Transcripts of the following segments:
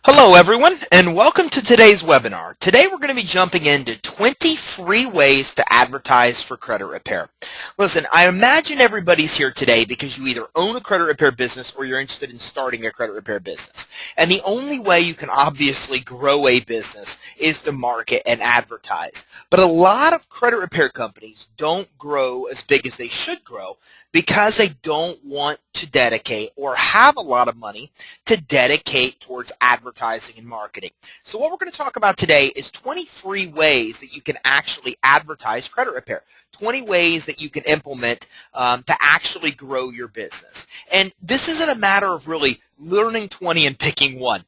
Hello everyone, and welcome to today's webinar. Today we're going to be jumping into 20 free ways to advertise for credit repair. Listen, I imagine everybody's here today because you either own a credit repair business or you're interested in starting a credit repair business. And the only way you can obviously grow a business is to market and advertise. But a lot of credit repair companies don't grow as big as they should grow because they don't want to dedicate or have a lot of money to dedicate towards advertising and marketing. So what we're going to talk about today is 20 free ways that you can actually advertise credit repair. 20 ways that you can implement to actually grow your business. And this isn't a matter of really learning 20 and picking one.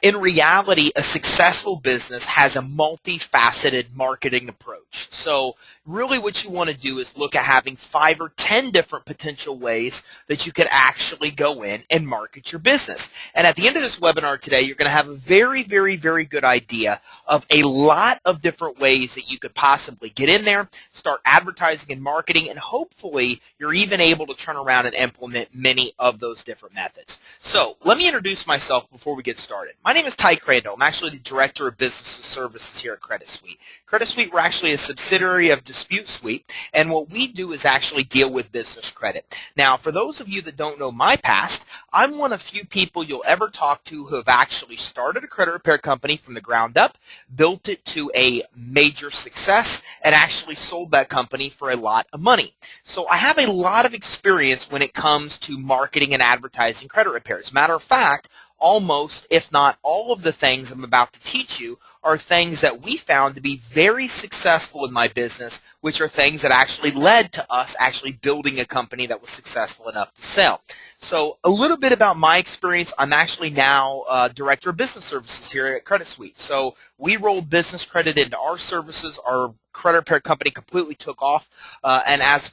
In reality, a successful business has a multifaceted marketing approach. So really what you want to do is look at having 5 or 10 different potential ways that you can actually go in and market your business. And at the end of this webinar today, you're going to have a very, very, very good idea of a lot of different ways that you could possibly get in there, start advertising and marketing, and hopefully you're even able to turn around and implement many of those different methods. So let me introduce myself before we get started. My name is Ty Crandall. I'm actually the Director of Business and Services here at CreditSuite. CreditSuite, we're actually a subsidiary of DisputeSuite, and what we do is actually deal with business credit. Now, for those of you that don't know my past, I'm one of few people you'll ever talk to who have actually started a credit repair company from the ground up, built it to a major success, and actually sold that company for a lot of money. So I have a lot of experience when it comes to marketing and advertising credit repairs. Matter of fact, almost, if not all of the things I'm about to teach you are things that we found to be very successful in my business, which are things that actually led to us actually building a company that was successful enough to sell. So a little bit about my experience. I'm actually now Director of Business Services here at CreditSuite. So we rolled business credit into our services. Our credit repair company completely took off, and as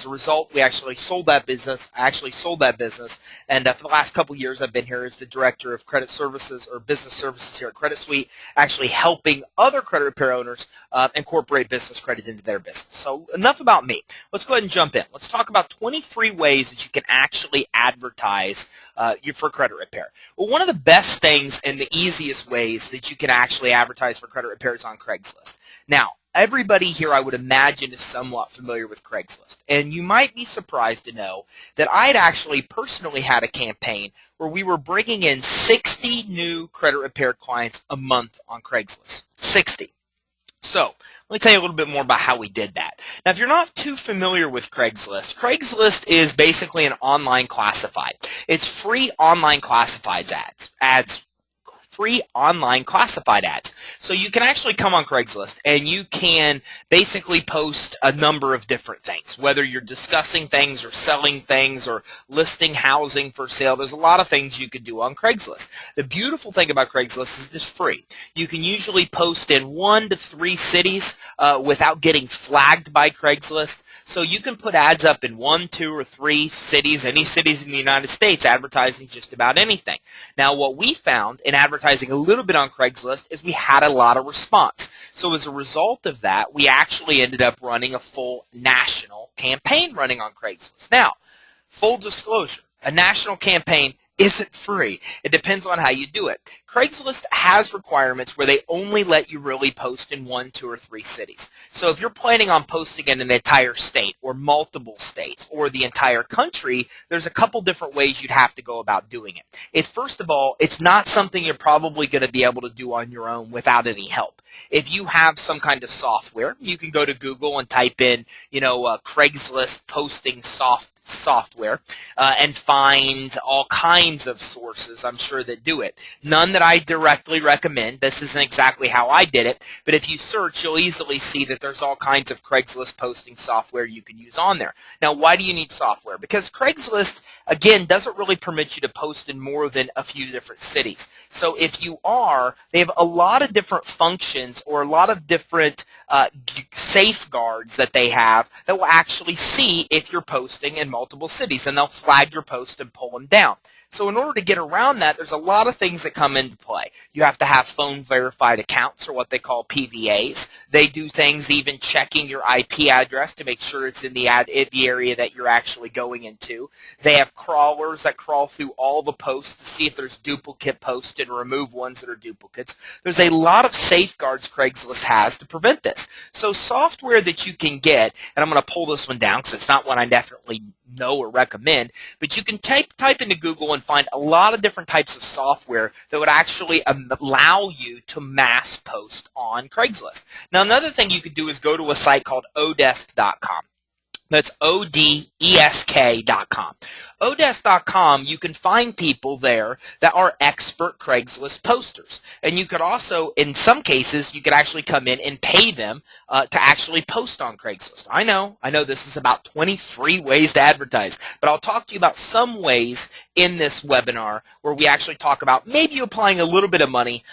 a result, we actually sold that business. And for the last couple of years, I've been here as the Director of Credit Services or Business Services here at CreditSuite, actually helping other credit repair owners incorporate business credit into their business. So enough about me. Let's go ahead and jump in. Let's talk about 20 free ways that you can actually advertise for credit repair. Well, one of the best things and the easiest ways that you can actually advertise for credit repair is on Craigslist. Now, everybody here, I would imagine, is somewhat familiar with Craigslist. And you might be surprised to know that I'd actually personally had a campaign where we were bringing in 60 new credit repair clients a month on Craigslist. 60. So let me tell you a little bit more about how we did that. Now, if you're not too familiar with Craigslist, Craigslist is basically an online classified. It's free online classifieds free online classified ads. So you can actually come on Craigslist and you can basically post a number of different things, whether you're discussing things or selling things or listing housing for sale. There's a lot of things you could do on Craigslist. The beautiful thing about Craigslist is it's free. You can usually post in 1 to 3 cities without getting flagged by Craigslist. So you can put ads up in 1, 2, or 3 cities, any cities in the United States, advertising just about anything. Now, what we found in advertising a little bit on Craigslist is we had a lot of response. So as a result of that, we actually ended up running a full national campaign running on Craigslist. Now, full disclosure, a national campaign isn't free. It depends on how you do it. Craigslist has requirements where they only let you really post in 1, 2, or 3 cities. So if you're planning on posting in an entire state or multiple states or the entire country, there's a couple different ways you'd have to go about doing it. It's, first of all, it's not something you're probably going to be able to do on your own without any help. If you have some kind of software, you can go to Google and type in, Craigslist posting software and find all kinds of sources, I'm sure, that do it. None that I directly recommend. This isn't exactly how I did it, but if you search, you'll easily see that there's all kinds of Craigslist posting software you can use on there. Now, why do you need software? Because Craigslist, again, doesn't really permit you to post in more than a few different cities. So if you are, they have a lot of different functions or a lot of different safeguards that they have that will actually see if you're posting in multiple cities, and they'll flag your post and pull them down. So in order to get around that, there's a lot of things that come into play. You have to have phone verified accounts, or what they call PVAs. They do things even checking your IP address to make sure it's in the area that you're actually going into. They have crawlers that crawl through all the posts to see if there's duplicate posts and remove ones that are duplicates. There's a lot of safeguards Craigslist has to prevent this. So software that you can get, and I'm going to pull this one down because it's not one I definitely know or recommend, but you can type into Google and find a lot of different types of software that would actually allow you to mass post on Craigslist. Now, another thing you could do is go to a site called odesk.com. That's odesk.com. Odesk.com, you can find people there that are expert Craigslist posters. And you could also, in some cases, you could actually come in and pay them to actually post on Craigslist. I know this is about 23 ways to advertise, but I'll talk to you about some ways in this webinar where we actually talk about maybe you applying a little bit of money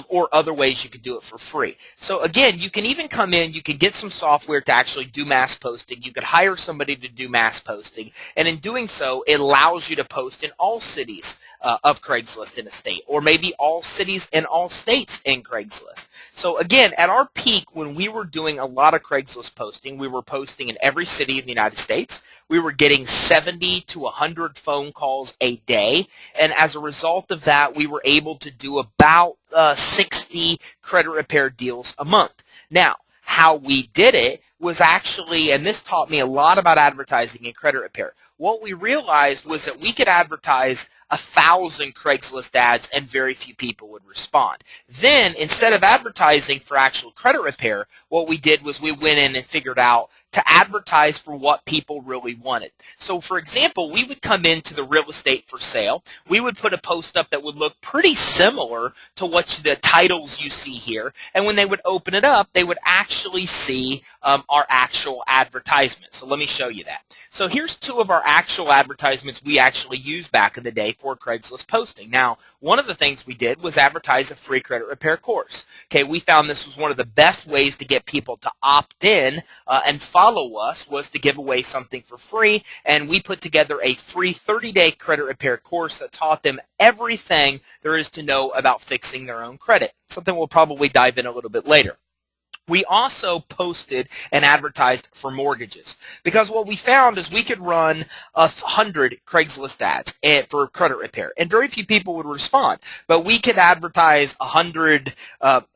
or other ways you could do it for free. So again, you can even come in, you can get some software to actually do mass posting. You could hire somebody to do mass posting, and in doing so, it allows you to post in all cities of Craigslist in a state, or maybe all cities and all states in Craigslist. So again, at our peak, when we were doing a lot of Craigslist posting, we were posting in every city in the United States. We were getting 70 to 100 phone calls a day, and as a result of that, we were able to do about 60 credit repair deals a month. Now, how we did it was actually, and this taught me a lot about advertising and credit repair. What we realized was that we could advertise 1,000 Craigslist ads and very few people would respond. Then, instead of advertising for actual credit repair, what we did was we went in and figured out to advertise for what people really wanted. So, for example, we would come into the real estate for sale. We would put a post up that would look pretty similar to what the titles you see here. And when they would open it up, they would actually see our actual advertisement. So let me show you that. So here's two of our actual advertisements we actually used back in the day for Craigslist posting. Now, one of the things we did was advertise a free credit repair course. Okay, we found this was one of the best ways to get people to opt in and follow us, was to give away something for free, and we put together a free 30-day credit repair course that taught them everything there is to know about fixing their own credit, something we'll probably dive in a little bit later. We also posted and advertised for mortgages, because what we found is we could run 100 Craigslist ads for credit repair, and very few people would respond. But we could advertise 100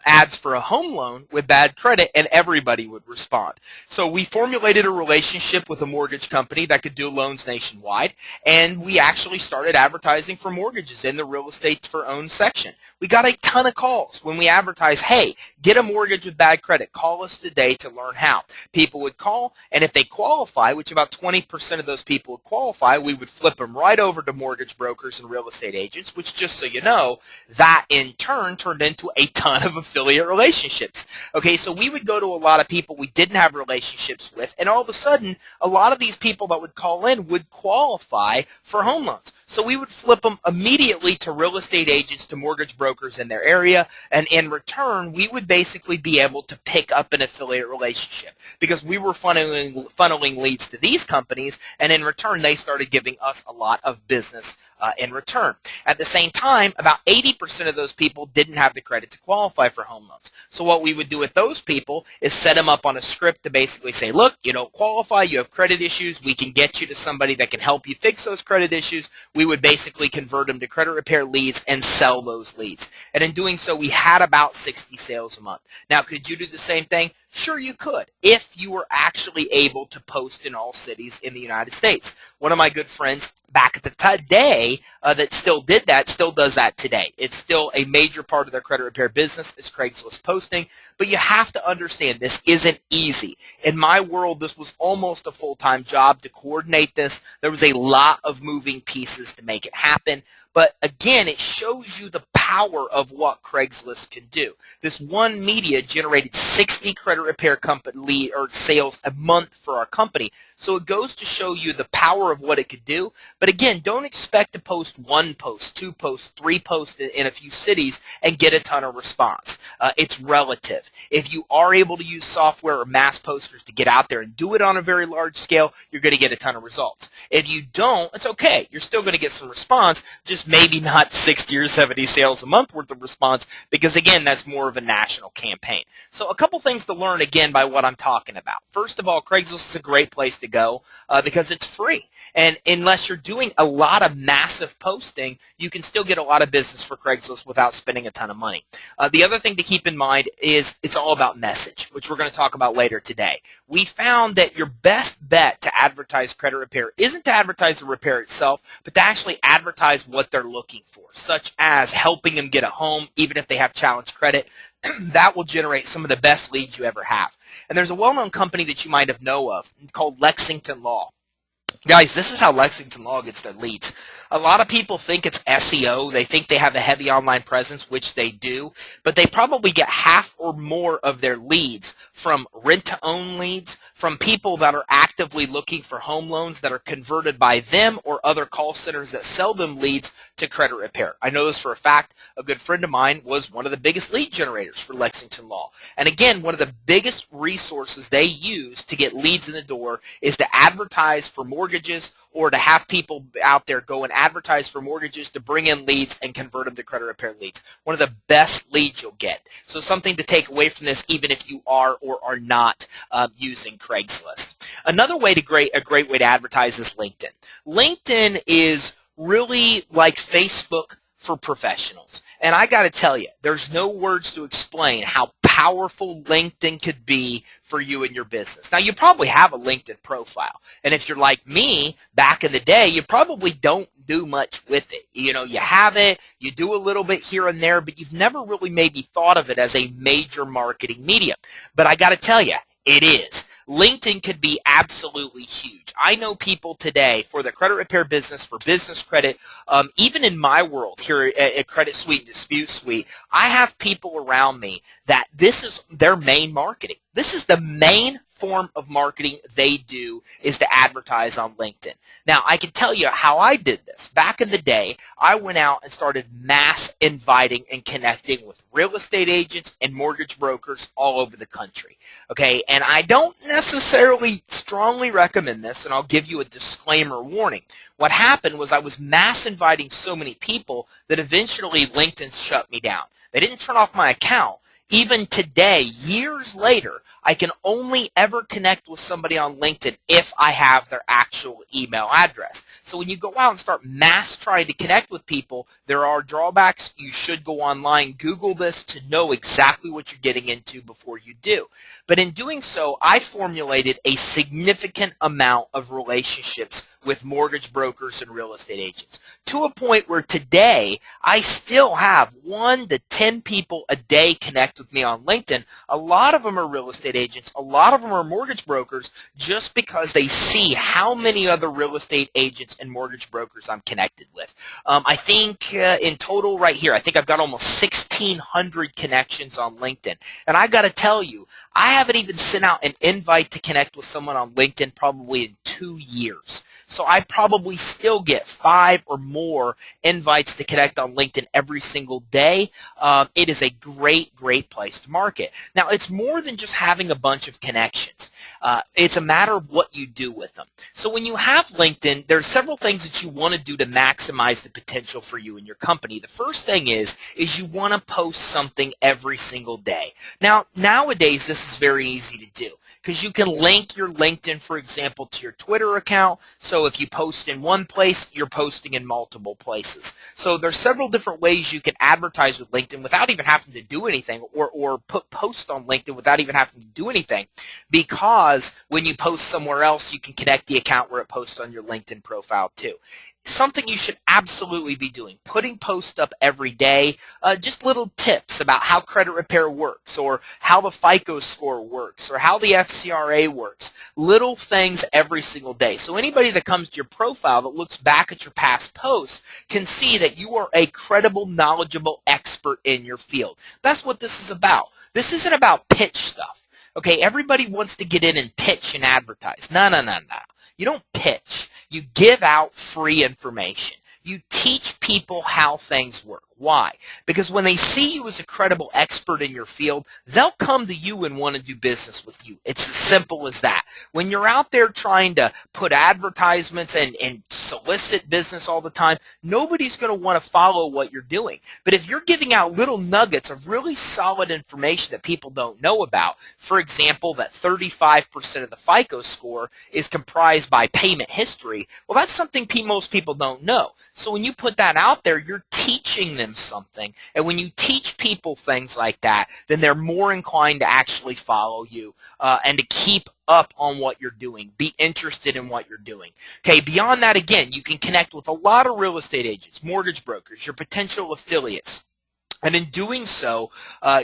ads for a home loan with bad credit, and everybody would respond. So we formulated a relationship with a mortgage company that could do loans nationwide, and we actually started advertising for mortgages in the real estate for owned section. We got a ton of calls when we advertised, hey, get a mortgage with bad credit. Call us today to learn how. People would call, and if they qualify, which about 20% of those people would qualify, we would flip them right over to mortgage brokers and real estate agents, which, just so you know, that in turn turned into a ton of affiliate relationships. Okay, so we would go to a lot of people we didn't have relationships with, and all of a sudden, a lot of these people that would call in would qualify for home loans. So we would flip them immediately to real estate agents, to mortgage brokers in their area, and in return, we would basically be able to pick up an affiliate relationship, because we were funneling leads to these companies, and in return, they started giving us a lot of business in return. At the same time, about 80% of those people didn't have the credit to qualify for home loans. So what we would do with those people is set them up on a script to basically say, look, you don't qualify, you have credit issues, we can get you to somebody that can help you fix those credit issues. We would basically convert them to credit repair leads and sell those leads. And in doing so, we had about 60 sales a month. Now, could you do the same thing? Sure, you could, if you were actually able to post in all cities in the United States. One of my good friends back at the day that still did that, still does that today. It's still a major part of their credit repair business is Craigslist posting, but you have to understand this isn't easy. In my world, this was almost a full-time job to coordinate this. There was a lot of moving pieces to make it happen. But again, it shows you the power power of what Craigslist can do. This one media generated 60 credit repair company or sales a month for our company. So it goes to show you the power of what it could do. But again, don't expect to post 1 post, 2 posts, 3 posts in a few cities and get a ton of response. It's relative. If you are able to use software or mass posters to get out there and do it on a very large scale, you're going to get a ton of results. If you don't, it's okay. You're still going to get some response, just maybe not 60 or 70 sales a month worth of response, because again, that's more of a national campaign. So a couple things to learn again by what I'm talking about. First of all, Craigslist is a great place to go because it's free. And unless you're doing a lot of massive posting, you can still get a lot of business for Craigslist without spending a ton of money. The other thing to keep in mind is it's all about message, which we're going to talk about later today. We found that your best bet to advertise credit repair isn't to advertise the repair itself, but to actually advertise what they're looking for, such as helping them get a home, even if they have challenged credit. That will generate some of the best leads you ever have. And there's a well-known company that you might have known of called Lexington Law. Guys, this is how Lexington Law gets their leads. A lot of people think it's SEO. They think they have a heavy online presence, which they do, but they probably get half or more of their leads from rent-to-own leads, from people that are actively looking for home loans that are converted by them or other call centers that sell them leads to credit repair. I know this for a fact. A good friend of mine was one of the biggest lead generators for Lexington Law. And again, one of the biggest resources they use to get leads in the door is to advertise for mortgages, or to have people out there go and advertise for mortgages to bring in leads and convert them to credit repair leads. One of the best leads you'll get. So something to take away from this, even if you are or are not using Craigslist. Another way to a great way to advertise is LinkedIn. LinkedIn is really like Facebook for professionals. And I got to tell you, there's no words to explain how powerful LinkedIn could be for you and your business. Now, you probably have a LinkedIn profile. And if you're like me, back in the day, you probably don't do much with it. You know, you have it, you do a little bit here and there, but you've never really maybe thought of it as a major marketing medium. But I got to tell you, it is. LinkedIn could be absolutely huge. I know people today for the credit repair business, for business credit, even in my world here at CreditSuite and DisputeSuite, I have people around me that this is their main marketing. This is the main form of marketing they do, is to advertise on LinkedIn. Now, I can tell you how I did this. Back in the day, I went out and started mass inviting and connecting with real estate agents and mortgage brokers all over the country. Okay, and I don't necessarily strongly recommend this, and I'll give you a disclaimer warning. What happened was I was mass inviting so many people that eventually LinkedIn shut me down. They didn't turn off my account. Even today, years later, I can only ever connect with somebody on LinkedIn if I have their actual email address. So when you go out and start mass trying to connect with people, there are drawbacks. You should go online, Google this to know exactly what you're getting into before you do. But in doing so, I formulated a significant amount of relationships with mortgage brokers and real estate agents, to a point where today I still have 1 to 10 people a day connect with me on LinkedIn. A lot of them are real estate agents. A lot of them are mortgage brokers, just because they see how many other real estate agents and mortgage brokers I'm connected with. I think in total right here, I think I've got almost 1,600 connections on LinkedIn. And I got to tell you, I haven't even sent out an invite to connect with someone on LinkedIn probably in 2 years. So I probably still get 5 or more invites to connect on LinkedIn every single day. It is a great, great place to market. Now, it's more than just having a bunch of connections. It's a matter of what you do with them. So when you have LinkedIn, there's several things that you want to do to maximize the potential for you and your company. The first thing is you want to post something every single day. Now, nowadays, this is very easy to do because you can link your LinkedIn, for example, to your Twitter account. So if you post in one place, you're posting in multiple places. So there's several different ways you can advertise with LinkedIn without even having to do anything, or put posts on LinkedIn without even having to do anything, because when you post somewhere else, you can connect the account where it posts on your LinkedIn profile too. something you should absolutely be doing. Putting posts up every day, just little tips about how credit repair works, or how the FICO score works, or how the FCRA works. Little things every single day. So anybody that comes to your profile that looks back at your past posts can see that you are a credible, knowledgeable expert in your field. That's what this is about. This isn't about pitch stuff. Okay, everybody wants to get in and pitch and advertise. No. You don't pitch. You give out free information. You teach people how things work. Why? Because when they see you as a credible expert in your field, they'll come to you and want to do business with you. It's as simple as that. When you're out there trying to put advertisements and solicit business all the time, nobody's going to want to follow what you're doing. But if you're giving out little nuggets of really solid information that people don't know about, for example, that 35% of the FICO score is comprised by payment history, well, that's something most people don't know. So when you put that out there, you're teaching them something. And when you teach people things like that, then they're more inclined to actually follow you and to keep up on what you're doing, be interested in what you're doing. Okay, beyond that, again, you can connect with a lot of real estate agents, mortgage brokers, your potential affiliates. And in doing so,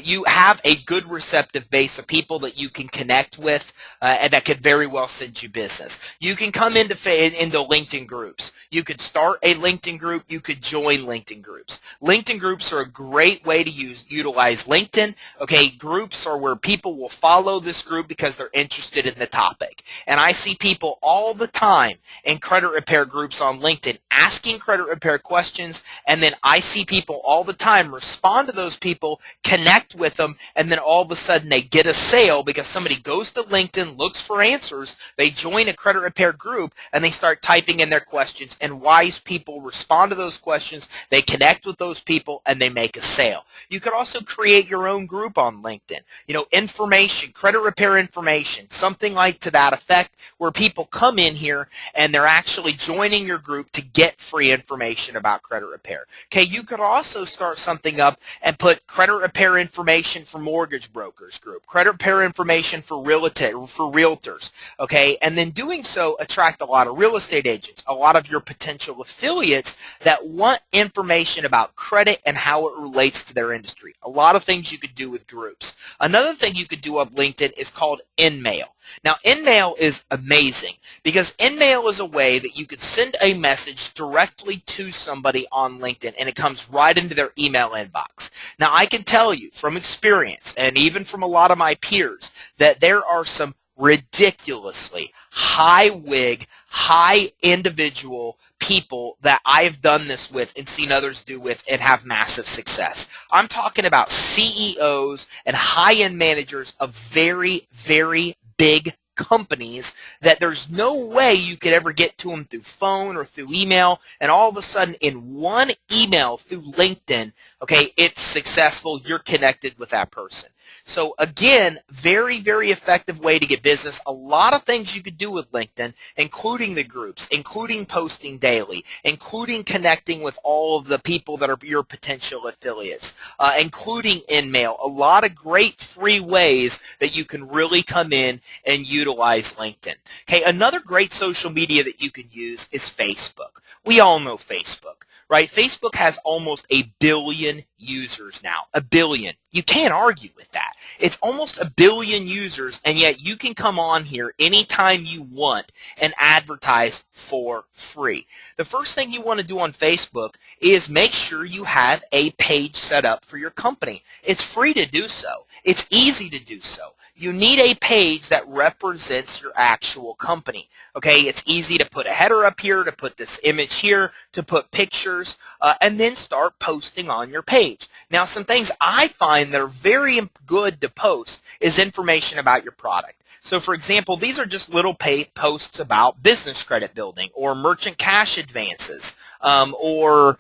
you have a good receptive base of people that you can connect with and that could very well send you business. You can come into LinkedIn groups. You could start a LinkedIn group. You could join LinkedIn groups. LinkedIn groups are a great way to utilize LinkedIn. Okay, groups are where people will follow this group because they're interested in the topic. And I see people all the time in credit repair groups on LinkedIn asking credit repair questions, and then I see people all the time respond to those people, connect with them, and then all of a sudden they get a sale because somebody goes to LinkedIn, looks for answers, they join a credit repair group, and they start typing in their questions, and wise people respond to those questions, they connect with those people, and they make a sale. You could also create your own group on LinkedIn. You know, information, credit repair information, something like to that effect, where people come in here and they're actually joining your group to get free information about credit repair. Okay, you could also start something up and put credit repair information for mortgage brokers group, credit repair information for realtors, okay, and then doing so attract a lot of real estate agents, a lot of your potential affiliates that want information about credit and how it relates to their industry. A lot of things you could do with groups. Another thing you could do on LinkedIn is called InMail. Now, InMail is amazing because InMail is a way that you could send a message directly to somebody on LinkedIn, and it comes right into their email inbox. Now, I can tell you from experience, and even from a lot of my peers, that there are some ridiculously high wig, high individual people that I've done this with and seen others do with and have massive success. I'm talking about CEOs and high-end managers of very, very big companies that there's no way you could ever get to them through phone or through email, and all of a sudden in one email through LinkedIn, okay, it's successful, you're connected with that person. So again, very, very effective way to get business. A lot of things you could do with LinkedIn, including the groups, including posting daily, including connecting with all of the people that are your potential affiliates, including InMail. A lot of great free ways that you can really come in and utilize LinkedIn. Okay, another great social media that you can use is Facebook. We all know Facebook, right? Facebook has almost 1 billion users now. 1 billion. You can't argue with that. It's almost 1 billion users, and yet you can come on here anytime you want and advertise for free. The first thing you want to do on Facebook is make sure you have a page set up for your company. It's free to do so. It's easy to do so. You need a page that represents your actual company. Okay, it's easy to put a header up here, to put this image here, to put pictures, and then start posting on your page. Now, some things I find that are very good to post is information about your product. So, for example, these are just little posts about business credit building or merchant cash advances or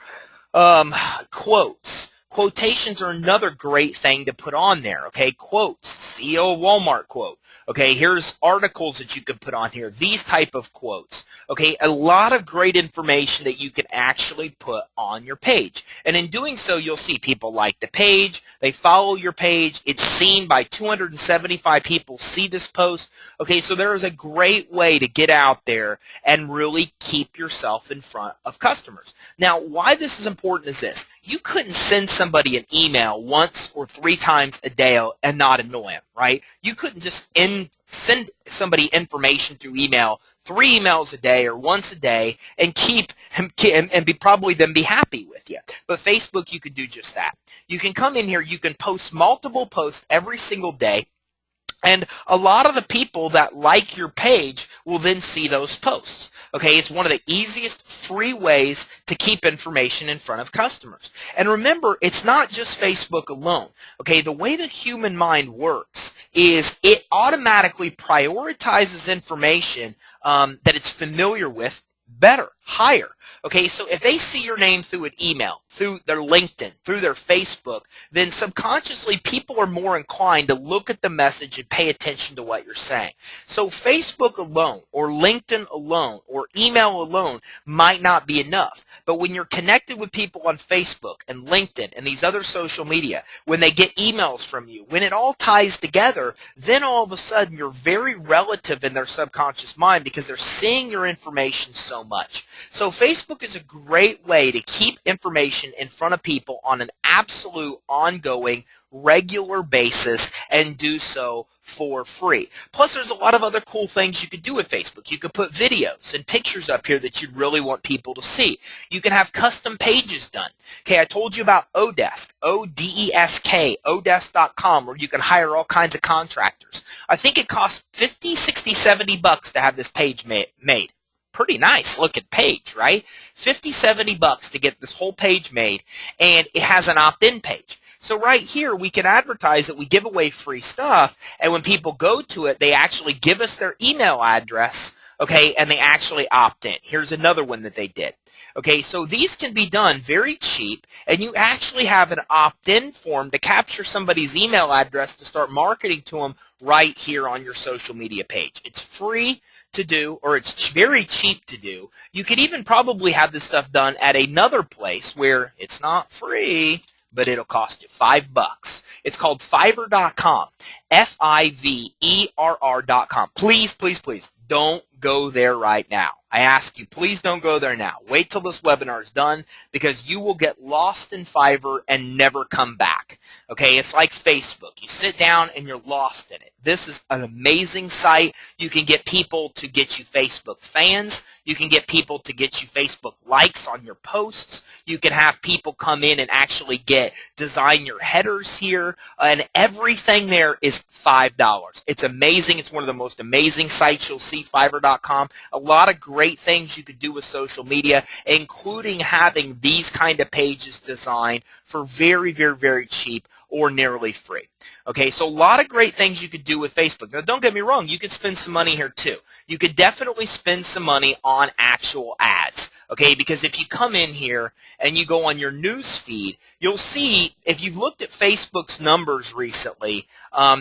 quotes. Quotations are another great thing to put on there, okay? Quotes, CEO of Walmart quote, Okay, here's articles that you can put on here, these type of quotes. Okay, a lot of great information that you can actually put on your page. And in doing so, you'll see people like the page, they follow your page, it's seen by 275 people see this post. Okay, so there is a great way to get out there and really keep yourself in front of customers. Now, why this is important is this. You couldn't send somebody an email once or 3 times a day and not annoy them, right? You couldn't just send somebody information through email 3 emails a day or once a day and probably be happy with you. But Facebook, you could do just that. You can come in here, you can post multiple posts every single day, and a lot of the people that like your page will then see those posts. Okay, it's one of the easiest free ways to keep information in front of customers. And remember, it's not just Facebook alone. Okay, the way the human mind works is it automatically prioritizes information that it's familiar with better, higher. Okay, so if they see your name through an email, through their LinkedIn, through their Facebook, then subconsciously people are more inclined to look at the message and pay attention to what you're saying. So Facebook alone or LinkedIn alone or email alone might not be enough. But when you're connected with people on Facebook and LinkedIn and these other social media, when they get emails from you, when it all ties together, then all of a sudden you're very relative in their subconscious mind because they're seeing your information so much. So Facebook is a great way to keep information in front of people on an absolute, ongoing, regular basis and do so for free. Plus, there's a lot of other cool things you could do with Facebook. You could put videos and pictures up here that you'd really want people to see. You can have custom pages done. Okay, I told you about Odesk, O-D-E-S-K, odesk.com, where you can hire all kinds of contractors. I think it costs 50, 60, 70 bucks to have this page made. Pretty nice looking page, right? 50, 70 bucks to get this whole page made, and it has an opt-in page. So right here, we can advertise that we give away free stuff, and when people go to it, they actually give us their email address, okay, and they actually opt in. Here's another one that they did. Okay, so these can be done very cheap, and you actually have an opt-in form to capture somebody's email address to start marketing to them right here on your social media page. It's free to do, or it's very cheap to do. You could even probably have this stuff done at another place where it's not free, but it'll cost you $5. It's called Fiverr.com, Fiverr.com. Please, please, please don't go there right now. I ask you, please don't go there now. Wait till this webinar is done because you will get lost in Fiverr and never come back. Okay, it's like Facebook. You sit down and you're lost in it. This is an amazing site. You can get people to get you Facebook fans. You can get people to get you Facebook likes on your posts. You can have people come in and actually design your headers here, and everything there is $5. It's amazing. It's one of the most amazing sites you'll see, Fiverr.com. A lot of great things you could do with social media, including having these kind of pages designed for very, very, very cheap or nearly free. Okay, so a lot of great things you could do with Facebook. Now, don't get me wrong, you could spend some money here too. You could definitely spend some money on actual ads. Okay, because if you come in here and you go on your news feed, you'll see, if you've looked at Facebook's numbers recently,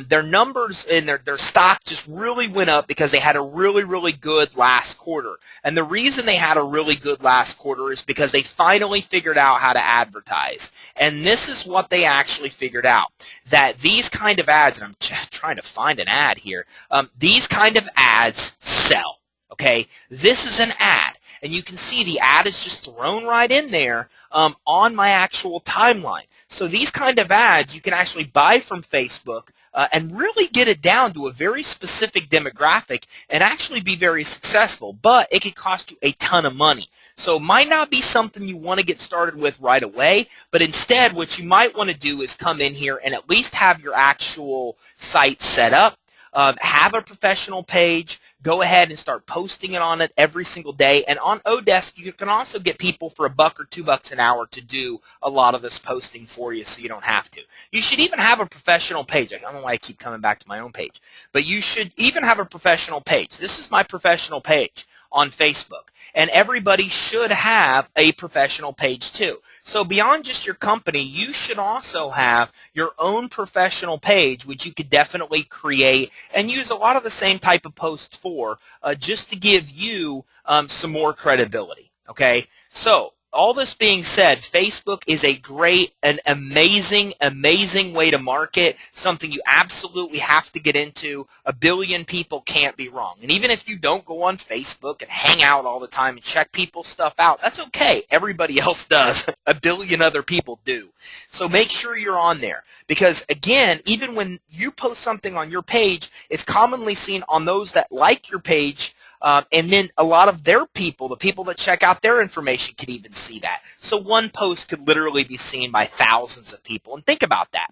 their numbers and their stock just really went up because they had a really, really good last quarter. And the reason they had a really good last quarter is because they finally figured out how to advertise. And this is what they actually figured out, that these kind of ads, and I'm trying to find an ad here, these kind of ads sell. Okay, this is an ad. And you can see the ad is just thrown right in there on my actual timeline. So these kind of ads you can actually buy from Facebook and really get it down to a very specific demographic and actually be very successful. But it could cost you a ton of money. So it might not be something you want to get started with right away, but instead what you might want to do is come in here and at least have your actual site set up, have a professional page, go ahead and start posting it on it every single day. And on Odesk, you can also get people for $1 or $2 an hour to do a lot of this posting for you so you don't have to. You should even have a professional page. I don't know why I keep coming back to my own page. But you should even have a professional page. This is my professional page. on Facebook. And everybody should have a professional page too. So beyond just your company, you should also have your own professional page, which you could definitely create and use a lot of the same type of posts for, just to give you some more credibility. Okay, so all this being said, Facebook is a great, an amazing, amazing way to market, something you absolutely have to get into. A billion people can't be wrong. And even if you don't go on Facebook and hang out all the time and check people's stuff out, that's okay. Everybody else does. A billion other people do. So make sure you're on there. Because again, even when you post something on your page, it's commonly seen on those that like your page. And then a lot of their people, the people that check out their information, could even see that. So one post could literally be seen by thousands of people. And think about that.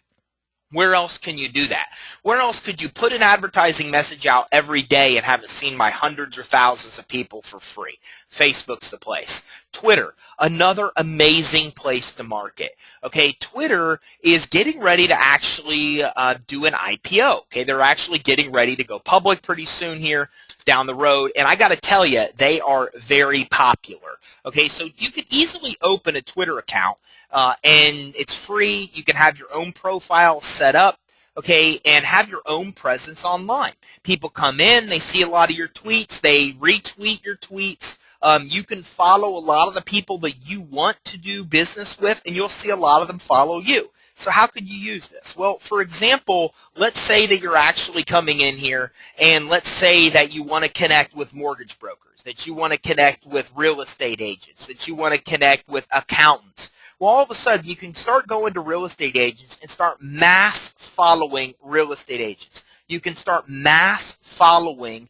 Where else can you do that? Where else could you put an advertising message out every day and have it seen by hundreds or thousands of people for free? Facebook's the place. Twitter, another amazing place to market. Okay, Twitter is getting ready to actually do an IPO. Okay, they're actually getting ready to go public pretty soon here down the road, and I got to tell you, they are very popular. Okay, so you can easily open a Twitter account, and it's free. You can have your own profile set up, okay, and have your own presence online. People come in, they see a lot of your tweets, they retweet your tweets. You can follow a lot of the people that you want to do business with, and you'll see a lot of them follow you. So how could you use this? Well, for example, let's say that you're actually coming in here, and let's say that you want to connect with mortgage brokers, that you want to connect with real estate agents, that you want to connect with accountants. Well, all of a sudden, you can start going to real estate agents and start mass following real estate agents. You can start mass following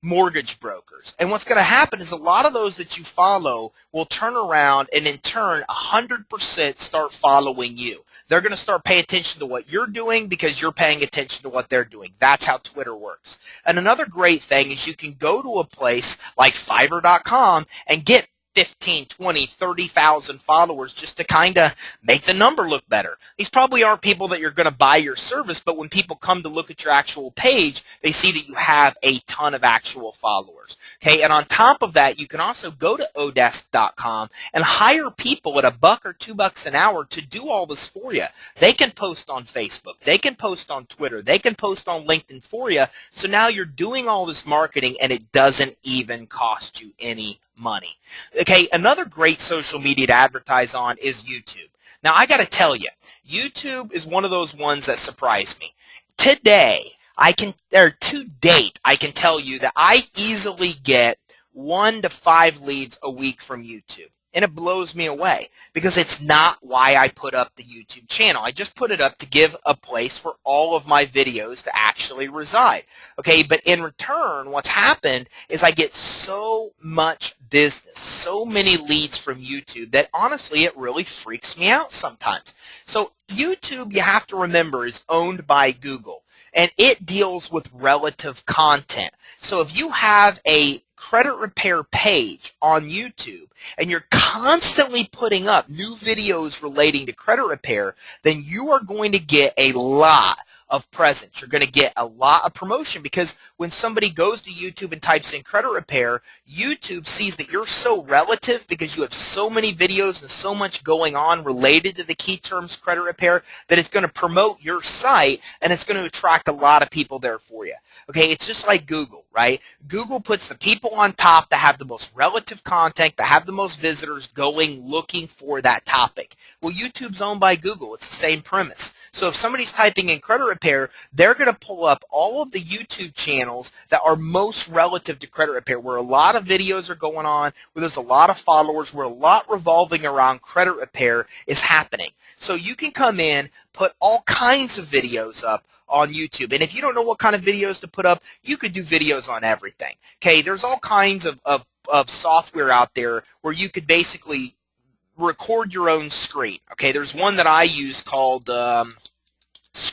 mortgage brokers. And what's going to happen is a lot of those that you follow will turn around and in turn 100% start following you. They're going to start paying attention to what you're doing because you're paying attention to what they're doing. That's how Twitter works. And another great thing is you can go to a place like Fiverr.com and get 15, 20, 30,000 followers just to kind of make the number look better. These probably aren't people that you're going to buy your service, but when people come to look at your actual page, they see that you have a ton of actual followers. Okay, and on top of that, you can also go to odesk.com and hire people at $1 or $2 an hour to do all this for you. They can post on Facebook, they can post on Twitter, they can post on LinkedIn for you. So now you're doing all this marketing and it doesn't even cost you any money. Okay, another great social media to advertise on is YouTube. Now, I got to tell you, YouTube is one of those ones that surprised me. Today, to date, I can tell you that I easily get 1 to 5 leads a week from YouTube. And it blows me away because it's not why I put up the YouTube channel. I just put it up to give a place for all of my videos to actually reside. Okay, but in return, what's happened is I get so much business, so many leads from YouTube that honestly it really freaks me out sometimes. So YouTube, you have to remember, is owned by Google and it deals with relative content. So if you have a credit repair page on YouTube and you're constantly putting up new videos relating to credit repair, then you are going to get a lot of presence. You're going to get a lot of promotion because when somebody goes to YouTube and types in credit repair, YouTube sees that you're so relative because you have so many videos and so much going on related to the key terms credit repair that it's going to promote your site and it's going to attract a lot of people there for you. Okay, it's just like Google, right? Google puts the people on top that have the most relative content, that have the most visitors going looking for that topic. Well, YouTube's owned by Google. It's the same premise. So if somebody's typing in credit repair, they're going to pull up all of the YouTube channels that are most relative to credit repair, where a lot of videos are going on, where there's a lot of followers, where a lot revolving around credit repair is happening. So you can come in, put all kinds of videos up on YouTube. And if you don't know what kind of videos to put up, you could do videos on everything. Okay, there's all kinds of software out there where you could basically record your own screen. Okay, there's one that I use called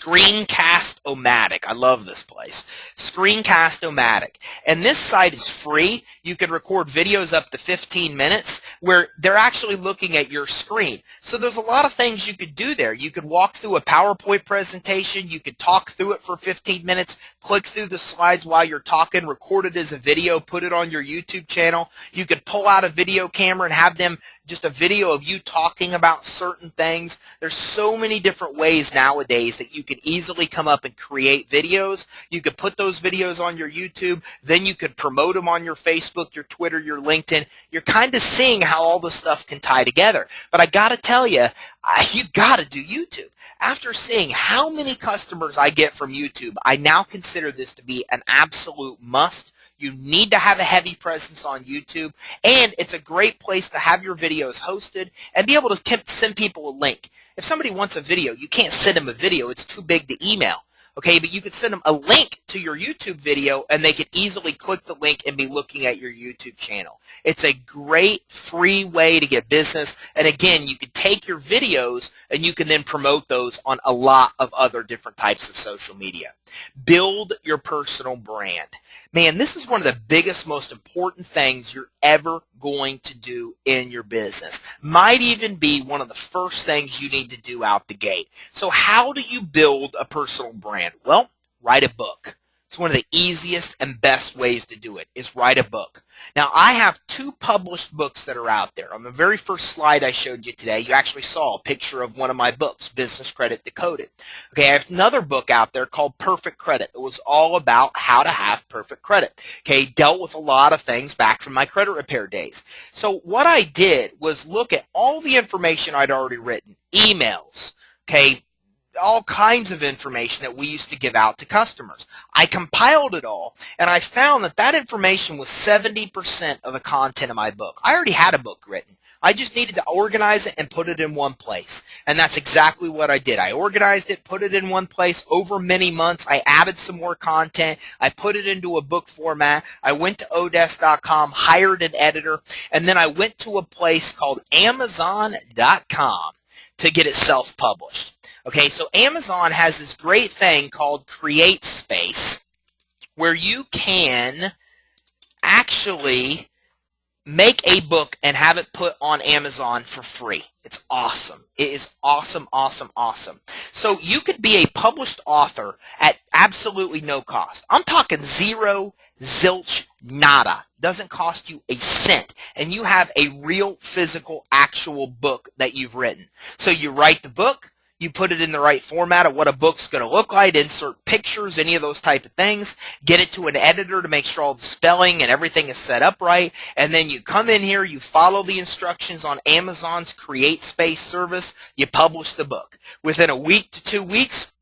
Screencast-O-Matic. I love this place. Screencast-O-Matic. And this site is free. You can record videos up to 15 minutes where they're actually looking at your screen. So there's a lot of things you could do there. You could walk through a PowerPoint presentation. You could talk through it for 15 minutes, click through the slides while you're talking, record it as a video, put it on your YouTube channel. You could pull out a video camera and have them just a video of you talking about certain things. There's so many different ways nowadays that you can easily come up and create videos. You could put those videos on your YouTube, then you could promote them on your Facebook, your Twitter, your LinkedIn. You're kind of seeing how all this stuff can tie together. But I got to tell you, you got to do YouTube. After seeing how many customers I get from YouTube, I now consider this to be an absolute must. You need to have a heavy presence on YouTube, and it's a great place to have your videos hosted and be able to send people a link. If somebody wants a video, you can't send them a video. It's too big to email. Okay, but you could send them a link to your YouTube video, and they could easily click the link and be looking at your YouTube channel. It's a great free way to get business, and again, you could take your videos and you can then promote those on a lot of other different types of social media. Build your personal brand. Man, this is one of the biggest, most important things you're ever going to do in your business. Might even be one of the first things you need to do out the gate. So how do you build a personal brand? Well, write a book. It's one of the easiest and best ways to do it, is write a book. Now, I have 2 published books that are out there. On the very first slide I showed you today, you actually saw a picture of one of my books, Business Credit Decoded. Okay, I have another book out there called Perfect Credit. It was all about how to have perfect credit. Okay, dealt with a lot of things back from my credit repair days. So what I did was look at all the information I'd already written, emails, okay, all kinds of information that we used to give out to customers. I compiled it all, and I found that that information was 70% of the content of my book. I already had a book written. I just needed to organize it and put it in one place, and that's exactly what I did. I organized it, put it in one place over many months. I added some more content. I put it into a book format. I went to odesk.com, hired an editor, and then I went to a place called Amazon.com to get it self-published. Okay, so Amazon has this great thing called CreditSuite where you can actually make a book and have it put on Amazon for free. It's awesome. It is awesome, awesome, awesome. So you could be a published author at absolutely no cost. I'm talking zero, zilch, nada. Doesn't cost you a cent. And you have a real, physical, actual book that you've written. So you write the book. You put it in the right format of what a book's going to look like, insert pictures, any of those type of things, get it to an editor to make sure all the spelling and everything is set up right, and then you come in here, you follow the instructions on Amazon's CreditSuite service, you publish the book. Within a week to 2 weeks,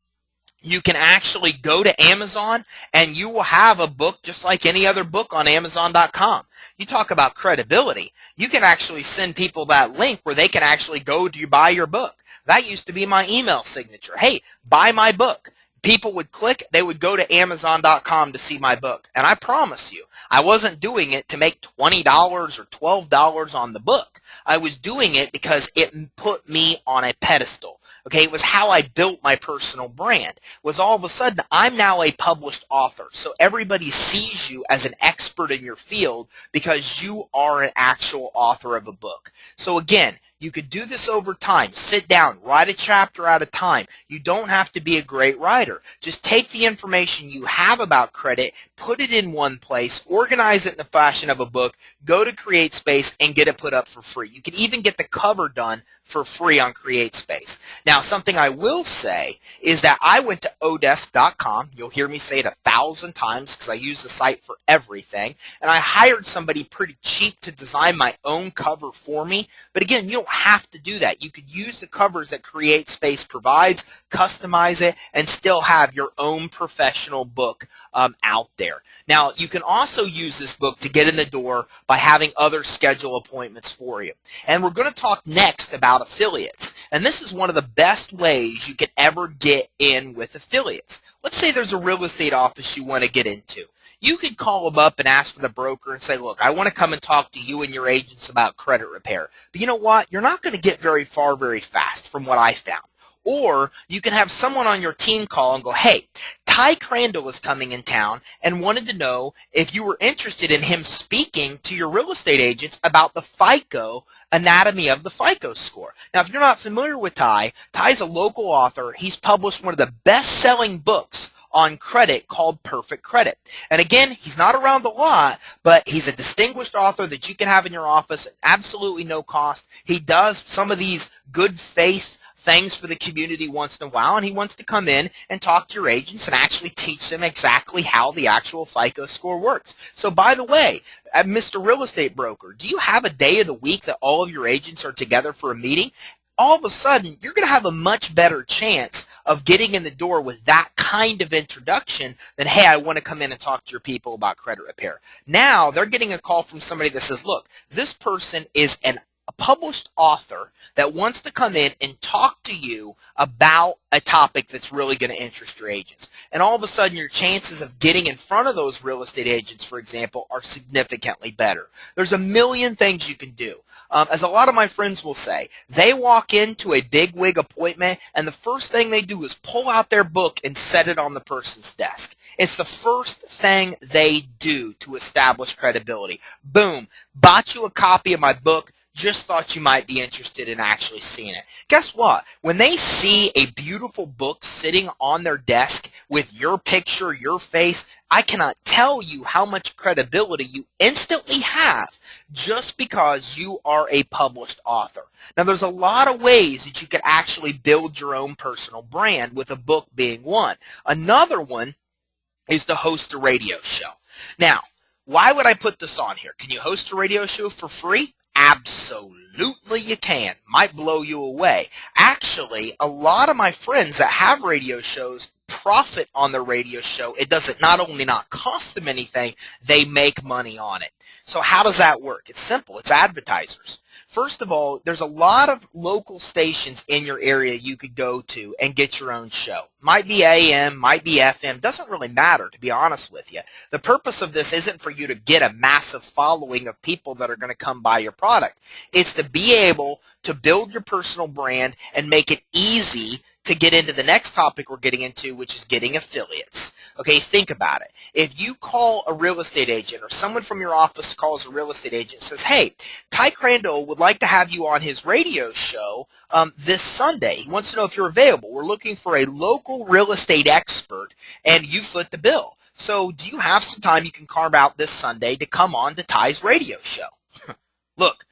you can actually go to Amazon and you will have a book just like any other book on Amazon.com. You talk about credibility. You can actually send people that link where they can actually go to buy your book. That used to be my email signature. Hey, buy my book. People would click, they would go to Amazon.com to see my book. And I promise you, I wasn't doing it to make $20 or $12 on the book. I was doing it because it put me on a pedestal. Okay, it was how I built my personal brand. Was all of a sudden, I'm now a published author. So everybody sees you as an expert in your field because you are an actual author of a book. So again, you could do this over time. Sit down, write a chapter at a time. You don't have to be a great writer. Just take the information you have about credit, put it in one place, organize it in the fashion of a book, go to CreditSuite and get it put up for free. You can even get the cover done for free on CreditSuite. Now, something I will say is that I went to odesk.com. You'll hear me say it 1,000 times because I use the site for everything. And I hired somebody pretty cheap to design my own cover for me. But again, you don't have to do that. You could use the covers that CreditSuite provides, customize it, and still have your own professional book out there. Now, you can also use this book to get in the door by having others schedule appointments for you. And we're going to talk next about affiliates. And this is one of the best ways you can ever get in with affiliates. Let's say there's a real estate office you want to get into. You could call them up and ask for the broker and say, look, I want to come and talk to you and your agents about credit repair. But you know what? You're not going to get very far very fast from what I found. Or you can have someone on your team call and go, hey, Ty Crandall is coming in town and wanted to know if you were interested in him speaking to your real estate agents about the FICO anatomy of the FICO score. Now, if you're not familiar with Ty, Ty's a local author. He's published one of the best-selling books on credit called Perfect Credit. And again, he's not around a lot, but he's a distinguished author that you can have in your office at absolutely no cost. He does some of these good faith things for the community once in a while, and he wants to come in and talk to your agents and actually teach them exactly how the actual FICO score works. So by the way, Mr. Real Estate Broker, do you have a day of the week that all of your agents are together for a meeting? All of a sudden, you're going to have a much better chance of getting in the door with that kind of introduction than, hey, I want to come in and talk to your people about credit repair. Now, they're getting a call from somebody that says, look, this person is a published author that wants to come in and talk to you about a topic that's really going to interest your agents. And all of a sudden, your chances of getting in front of those real estate agents, for example, are significantly better. There's a million things you can do. As a lot of my friends will say, they walk into a big wig appointment and the first thing they do is pull out their book and set it on the person's desk. It's the first thing they do to establish credibility. Boom, bought you a copy of my book, just thought you might be interested in actually seeing it. Guess what? When they see a beautiful book sitting on their desk with your picture, your face, I cannot tell you how much credibility you instantly have just because you are a published author. Now, there's a lot of ways that you could actually build your own personal brand, with a book being one. Another one is to host a radio show. Now, why would I put this on here? Can you host a radio show for free? Absolutely you can. Might blow you away. Actually, a lot of my friends that have radio shows profit on their radio show. It doesn't not only not cost them anything, they make money on it. So how does that work? It's simple. It's advertisers. First of all, there's a lot of local stations in your area you could go to and get your own show. Might be AM, might be FM, doesn't really matter, to be honest with you. The purpose of this isn't for you to get a massive following of people that are going to come buy your product. It's to be able to build your personal brand and make it easy to get into the next topic we're getting into, which is getting affiliates. Okay, think about it. If you call a real estate agent, or someone from your office calls a real estate agent and says, hey, Ty Crandall would like to have you on his radio show this Sunday. He wants to know if you're available. We're looking for a local real estate expert, and you foot the bill. So do you have some time you can carve out this Sunday to come on to Ty's radio show? Look,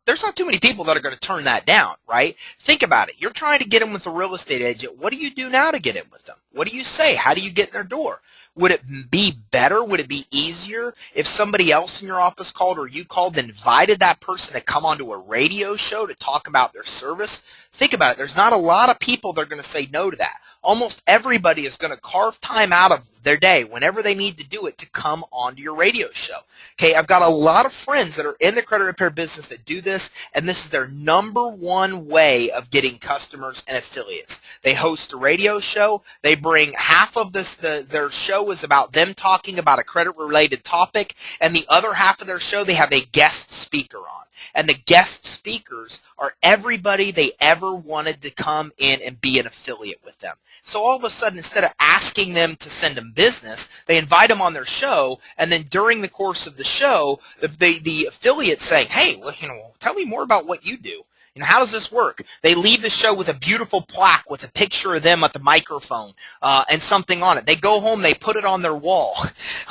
there's not too many people that are going to turn that down, right? Think about it. You're trying to get in with a real estate agent. What do you do now to get in with them? What do you say? How do you get in their door? Would it be better? Would it be easier if somebody else in your office called, or you called and invited that person to come onto a radio show to talk about their service? Think about it. There's not a lot of people that are going to say no to that. Almost everybody is going to carve time out of their day whenever they need to do it to come onto your radio show. Okay, I've got a lot of friends that are in the credit repair business that do this, and this is their number one way of getting customers and affiliates. They host a radio show. They bring half of their show is about them talking about a credit-related topic, and the other half of their show they have a guest speaker on. And the guest speakers are everybody they ever wanted to come in and be an affiliate with them. So all of a sudden, instead of asking them to send them business, they invite them on their show, and then during the course of the show, the affiliate's saying, hey, well, tell me more about what you do. How does this work? They leave the show with a beautiful plaque with a picture of them at the microphone and something on it. They go home, they put it on their wall.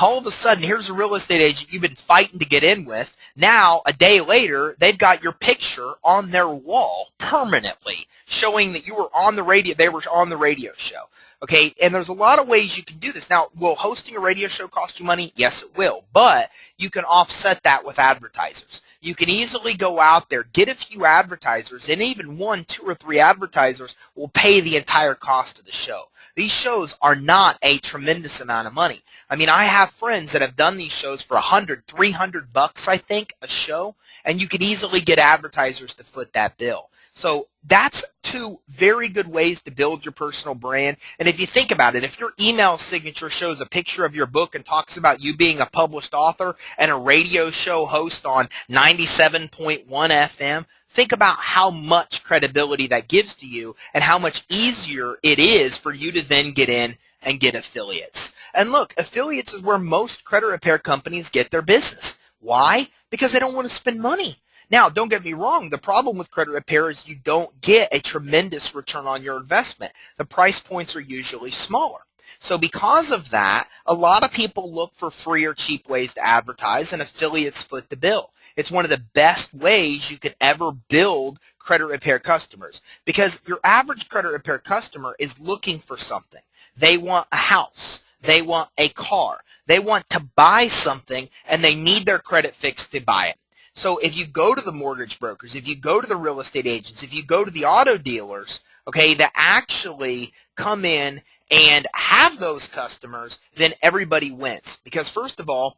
All of a sudden, here's a real estate agent you've been fighting to get in with. Now, a day later, they've got your picture on their wall permanently, showing that you were on the radio. They were on the radio show. Okay, and there's a lot of ways you can do this. Now, will hosting a radio show cost you money? Yes, it will, but you can offset that with advertisers. You can easily go out there, get a few advertisers, and even 1, 2, or 3 advertisers will pay the entire cost of the show. These shows are not a tremendous amount of money. I mean, I have friends that have done these shows for $100, $300, I think, a show, and you could easily get advertisers to foot that bill. So that's 2 very good ways to build your personal brand. And if you think about it, if your email signature shows a picture of your book and talks about you being a published author and a radio show host on 97.1 FM, think about how much credibility that gives to you and how much easier it is for you to then get in and get affiliates. And look, affiliates is where most credit repair companies get their business. Why? Because they don't want to spend money. Now, don't get me wrong, the problem with credit repair is you don't get a tremendous return on your investment. The price points are usually smaller. So because of that, a lot of people look for free or cheap ways to advertise, and affiliates foot the bill. It's one of the best ways you could ever build credit repair customers, because your average credit repair customer is looking for something. They want a house. They want a car. They want to buy something, and they need their credit fixed to buy it. So if you go to the mortgage brokers, if you go to the real estate agents, if you go to the auto dealers, okay, that actually come in and have those customers, then everybody wins. Because first of all,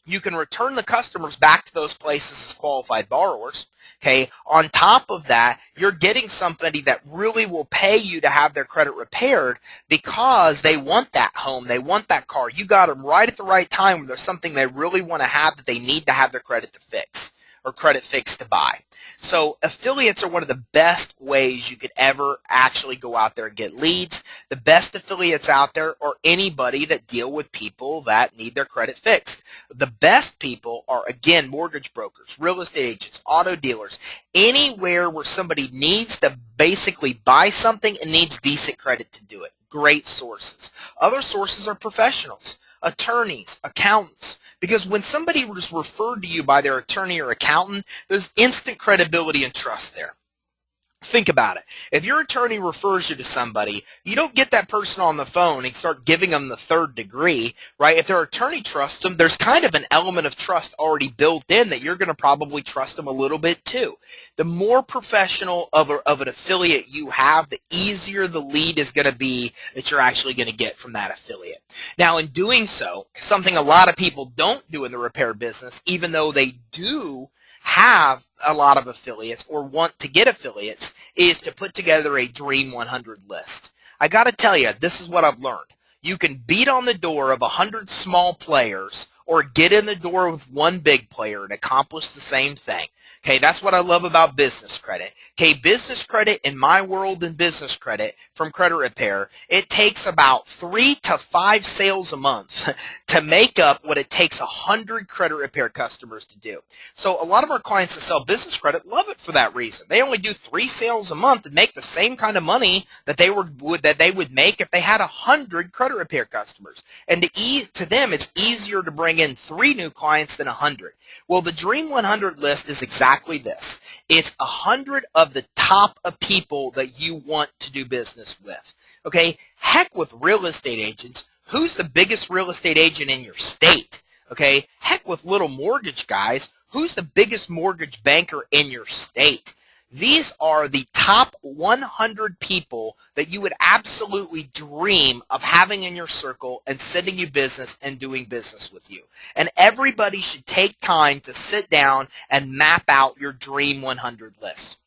you can return the customers back to those places as qualified borrowers. Okay. On top of that, you're getting somebody that really will pay you to have their credit repaired because they want that home, they want that car. You got them right at the right time where there's something they really want to have that they need to have their credit to fix or credit fixed to buy. So affiliates are one of the best ways you could ever actually go out there and get leads. The best affiliates out there are anybody that deal with people that need their credit fixed. The best people are, again, mortgage brokers, real estate agents, auto dealers, anywhere where somebody needs to basically buy something and needs decent credit to do it. Great sources. Other sources are professionals, attorneys, accountants. Because when somebody was referred to you by their attorney or accountant, there's instant credibility and trust there. Think about it. If your attorney refers you to somebody, you don't get that person on the phone and start giving them the third degree, right? If their attorney trusts them, there's kind of an element of trust already built in that you're going to probably trust them a little bit too. The more professional of an affiliate you have, the easier the lead is going to be that you're actually going to get from that affiliate. Now, in doing so, something a lot of people don't do in the repair business, even though they do have a lot of affiliates or want to get affiliates, is to put together a Dream 100 list. I got to tell you, this is what I've learned. You can beat on the door of 100 small players or get in the door with one big player and accomplish the same thing. Okay, that's what I love about business credit. Okay, business credit in my world and business credit from credit repair, it takes about 3 to 5 sales a month to make up what it takes 100 credit repair customers to do. So a lot of our clients that sell business credit love it for that reason. They only do 3 sales a month and make the same kind of money that they would make if they had 100 credit repair customers. And to them, it's easier to bring in 3 new clients than 100. Well, the Dream 100 list is exactly this. It's 100 of the top of people that you want to do business with. Okay? Heck with real estate agents. Who's the biggest real estate agent in your state? Okay? Heck with little mortgage guys. Who's the biggest mortgage banker in your state? These are the top 100 people that you would absolutely dream of having in your circle and sending you business and doing business with you. And everybody should take time to sit down and map out your Dream 100 list.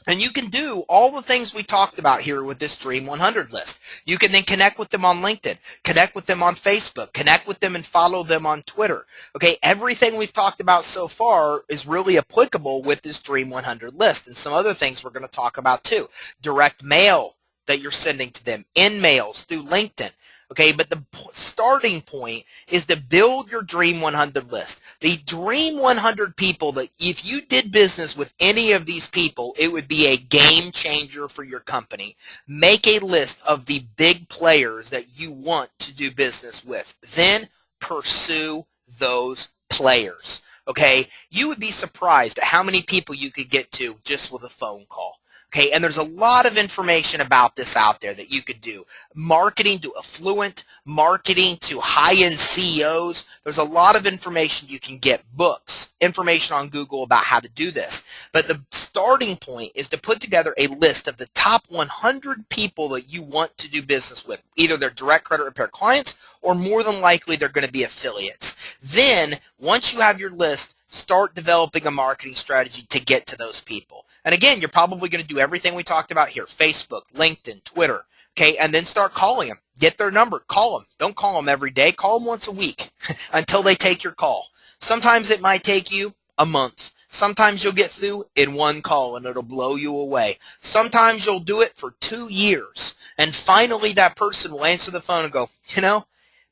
And you can do all the things we talked about here with this Dream 100 list. You can then connect with them on LinkedIn, connect with them on Facebook, connect with them and follow them on Twitter. Okay, everything we've talked about so far is really applicable with this Dream 100 list, and some other things we're going to talk about too. Direct mail that you're sending to them, in mails through LinkedIn. Okay, but the starting point is to build your Dream 100 list. The Dream 100 people that if you did business with any of these people, it would be a game changer for your company. Make a list of the big players that you want to do business with. Then pursue those players. Okay, you would be surprised at how many people you could get to just with a phone call. Okay, and there's a lot of information about this out there that you could do. Marketing to affluent, marketing to high-end CEOs. There's a lot of information you can get, books, information on Google about how to do this. But the starting point is to put together a list of the top 100 people that you want to do business with. Either they're direct credit repair clients or more than likely they're going to be affiliates. Then, once you have your list, start developing a marketing strategy to get to those people. And again, you're probably going to do everything we talked about here, Facebook, LinkedIn, Twitter, okay, and then start calling them. Get their number. Call them. Don't call them every day. Call them once a week until they take your call. Sometimes it might take you a month. Sometimes you'll get through in one call and it'll blow you away. Sometimes you'll do it for 2 years. And finally that person will answer the phone and go,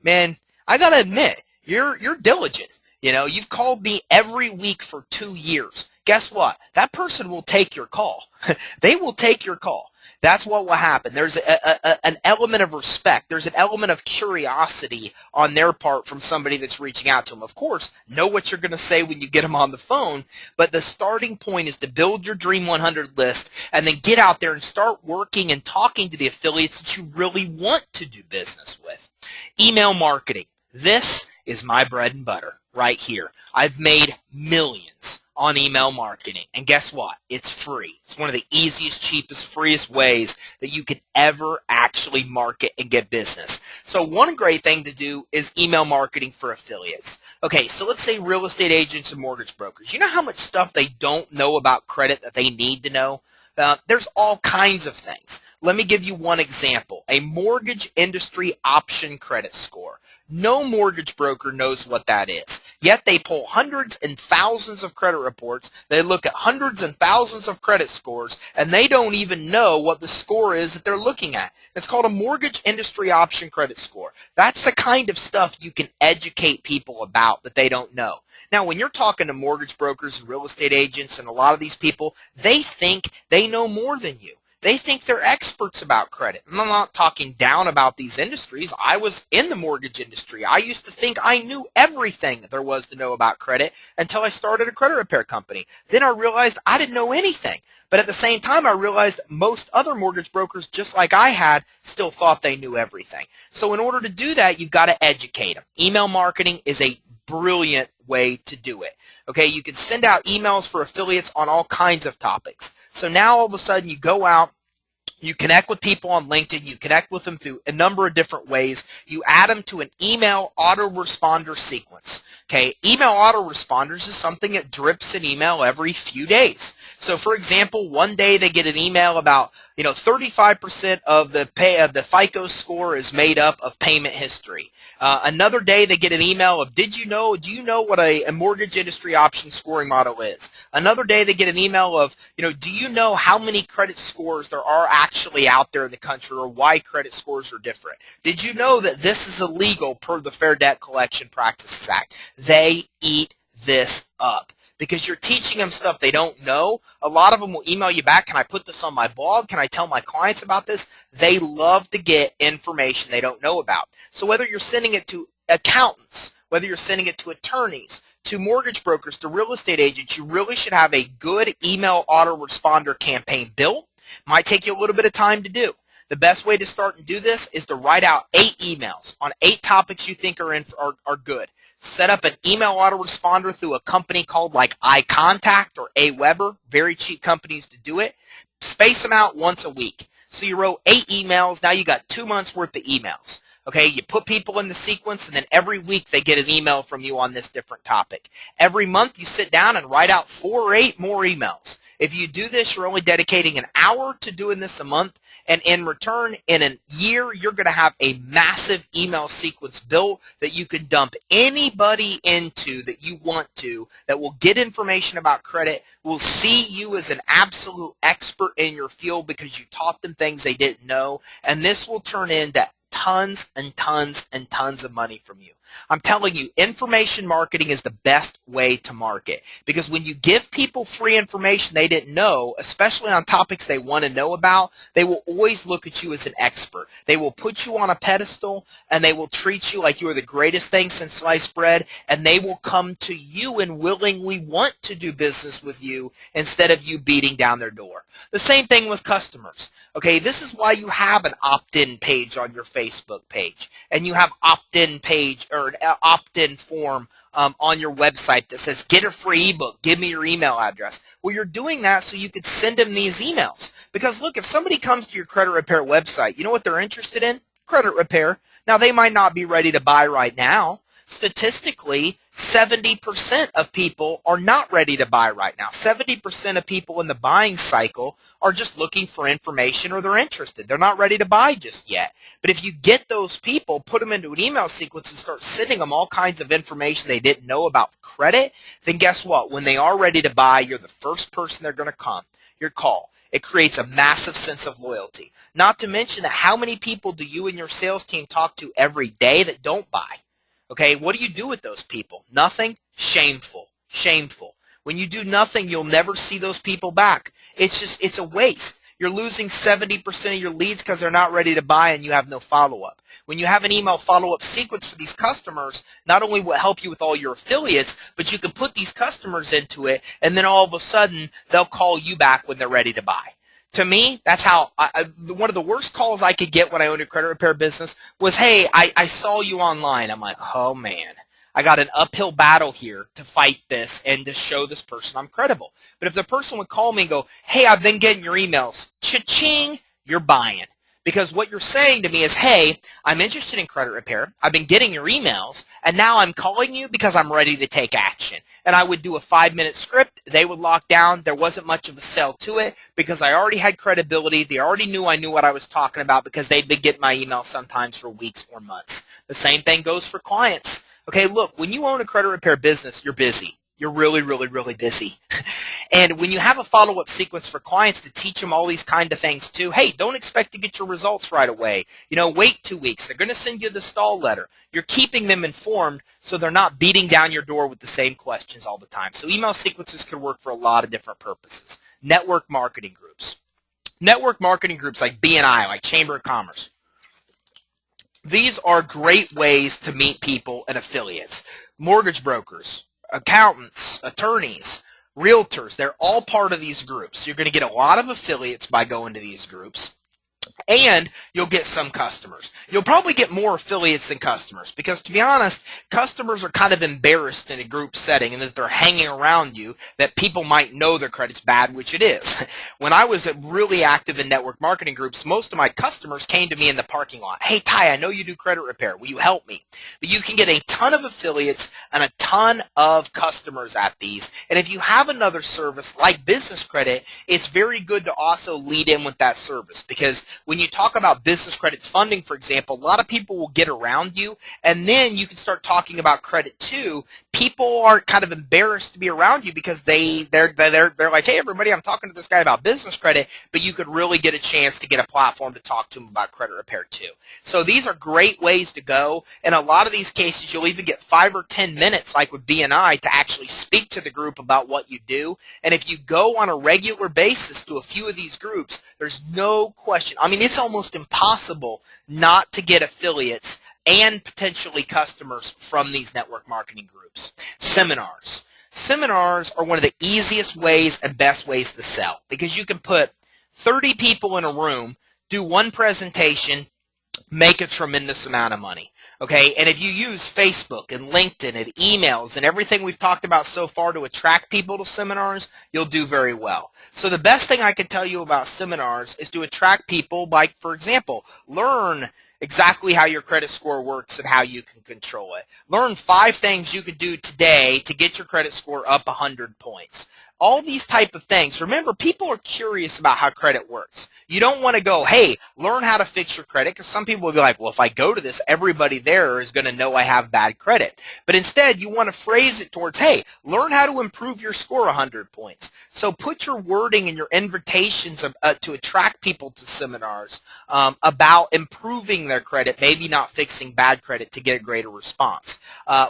man, I got to admit, you're diligent. You've called me every week for 2 years. Guess what? That person will take your call. They will take your call. That's what will happen. There's an element of respect. There's an element of curiosity on their part from somebody that's reaching out to them. Of course, know what you're going to say when you get them on the phone, but the starting point is to build your Dream 100 list and then get out there and start working and talking to the affiliates that you really want to do business with. Email marketing. This is my bread and butter right here. I've made millions on email marketing. And guess what? It's free. It's one of the easiest, cheapest, freest ways that you can ever actually market and get business. So one great thing to do is email marketing for affiliates. Okay, so let's say real estate agents and mortgage brokers. You know how much stuff they don't know about credit that they need to know? There's all kinds of things. Let me give you one example. A mortgage industry option credit score. No mortgage broker knows what that is. Yet they pull hundreds and thousands of credit reports. They look at hundreds and thousands of credit scores, and they don't even know what the score is that they're looking at. It's called a mortgage industry option credit score. That's the kind of stuff you can educate people about that they don't know. Now, when you're talking to mortgage brokers and real estate agents and a lot of these people, they think they know more than you. They think they're experts about credit. And I'm not talking down about these industries. I was in the mortgage industry. I used to think I knew everything there was to know about credit until I started a credit repair company. Then I realized I didn't know anything. But at the same time, I realized most other mortgage brokers, just like I had, still thought they knew everything. So in order to do that, you've got to educate them. Email marketing is a brilliant way to do it. Okay, you can send out emails for affiliates on all kinds of topics. So now all of a sudden you go out, you connect with people on LinkedIn, you connect with them through a number of different ways. You add them to an email autoresponder sequence. Okay, email autoresponders is something that drips an email every few days. So for example, one day they get an email about 35% of the FICO score is made up of payment history. Another day they get an email of, do you know what a mortgage industry option scoring model is? Another day they get an email of, do you know how many credit scores there are actually out there in the country, or why credit scores are different? Did you know that this is illegal per the Fair Debt Collection Practices Act? They eat this up. Because you're teaching them stuff they don't know. A lot of them will email you back, can I put this on my blog? Can I tell my clients about this? They love to get information they don't know about. So whether you're sending it to accountants, whether you're sending it to attorneys, to mortgage brokers, to real estate agents, you really should have a good email autoresponder campaign built. Might take you a little bit of time to do. The best way to start and do this is to write out 8 emails on 8 topics you think are good. Set up an email autoresponder through a company called like iContact or Aweber, very cheap companies to do it. Space them out once a week. So you wrote 8 emails, now you got 2 months worth of emails. Okay, you put people in the sequence, and then every week they get an email from you on this different topic. Every month you sit down and write out 4 or 8 more emails. If you do this, you're only dedicating an hour to doing this a month, and in return, in a year, you're going to have a massive email sequence built that you can dump anybody into that you want to, that will get information about credit, will see you as an absolute expert in your field because you taught them things they didn't know, and this will turn into tons and tons and tons of money from you. I'm telling you, information marketing is the best way to market, because when you give people free information they didn't know, especially on topics they want to know about, they will always look at you as an expert. They will put you on a pedestal, and they will treat you like you are the greatest thing since sliced bread, and they will come to you and willingly want to do business with you instead of you beating down their door. The same thing with customers. Okay, this is why you have an opt-in page on your Facebook page, and you have opt-in page or an opt-in form on your website that says, get a free ebook, give me your email address. Well, you're doing that so you could send them these emails. Because look, if somebody comes to your credit repair website, you know what they're interested in? Credit repair. Now, they might not be ready to buy right now. statistically, 70% of people are not ready to buy right now. 70% of people in the buying cycle are just looking for information or they're interested. They're not ready to buy just yet. But if you get those people, put them into an email sequence and start sending them all kinds of information they didn't know about credit, then guess what? When they are ready to buy, you're the first person they're going to call. It creates a massive sense of loyalty. Not to mention that how many people do you and your sales team talk to every day that don't buy? Okay, what do you do with those people? Nothing? Shameful. Shameful. When you do nothing, you'll never see those people back. It's a waste. You're losing 70% of your leads because they're not ready to buy and you have no follow-up. When you have an email follow-up sequence for these customers, not only will it help you with all your affiliates, but you can put these customers into it, and then all of a sudden, they'll call you back when they're ready to buy. To me, that's how one of the worst calls I could get when I owned a credit repair business was, hey, I saw you online. I'm like, oh, man. I got an uphill battle here to fight this and to show this person I'm credible. But if the person would call me and go, hey, I've been getting your emails, cha-ching, you're buying. Because what you're saying to me is, hey, I'm interested in credit repair. I've been getting your emails, and now I'm calling you because I'm ready to take action. And I would do a 5-minute script. They would lock down. There wasn't much of a sell to it because I already had credibility. They already knew I knew what I was talking about because they'd been getting my emails sometimes for weeks or months. The same thing goes for clients. Okay, look, when you own a credit repair business, you're busy. You're really, really, really busy. And when you have a follow-up sequence for clients to teach them all these kind of things too, hey, don't expect to get your results right away. Wait 2 weeks. They're going to send you the stall letter. You're keeping them informed so they're not beating down your door with the same questions all the time. So email sequences can work for a lot of different purposes. Network marketing groups. Network marketing groups like BNI, like Chamber of Commerce. These are great ways to meet people and affiliates. Mortgage brokers, accountants, attorneys, realtors, they're all part of these groups. You're going to get a lot of affiliates by going to these groups, and you'll get some customers. You'll probably get more affiliates than customers because, to be honest, customers are kind of embarrassed in a group setting and that they're hanging around you, that people might know their credit's bad, which it is. When I was really active in network marketing groups, most of my customers came to me in the parking lot. Hey, Ty, I know you do credit repair. Will you help me? But you can get a ton of affiliates and a ton of customers at these. And if you have another service like business credit, it's very good to also lead in with that service because when you talk about business credit funding, for example, a lot of people will get around you, and then you can start talking about credit too. People are kind of embarrassed to be around you because they're like, hey, everybody, I'm talking to this guy about business credit, but you could really get a chance to get a platform to talk to them about credit repair too. So these are great ways to go. In a lot of these cases, you'll even get 5 or 10 minutes, like with BNI, to actually speak to the group about what you do. And if you go on a regular basis to a few of these groups, there's no question. I mean, it's almost impossible not to get affiliates and potentially customers from these network marketing groups. Seminars. Seminars are one of the easiest ways and best ways to sell because you can put 30 people in a room, do one presentation, make a tremendous amount of money. Okay, and if you use Facebook and LinkedIn and emails and everything we've talked about so far to attract people to seminars, you'll do very well. So the best thing I can tell you about seminars is to attract people, like, for example, learn exactly how your credit score works and how you can control it. Learn 5 things you could do today to get your credit score up 100 points. All these type of things. Remember, people are curious about how credit works. You don't want to go, hey, learn how to fix your credit, because some people will be like, well, if I go to this, everybody there is going to know I have bad credit. But instead, you want to phrase it towards, hey, learn how to improve your score 100 points. So put your wording and your invitations to attract people to seminars about improving their credit, maybe not fixing bad credit, to get a greater response.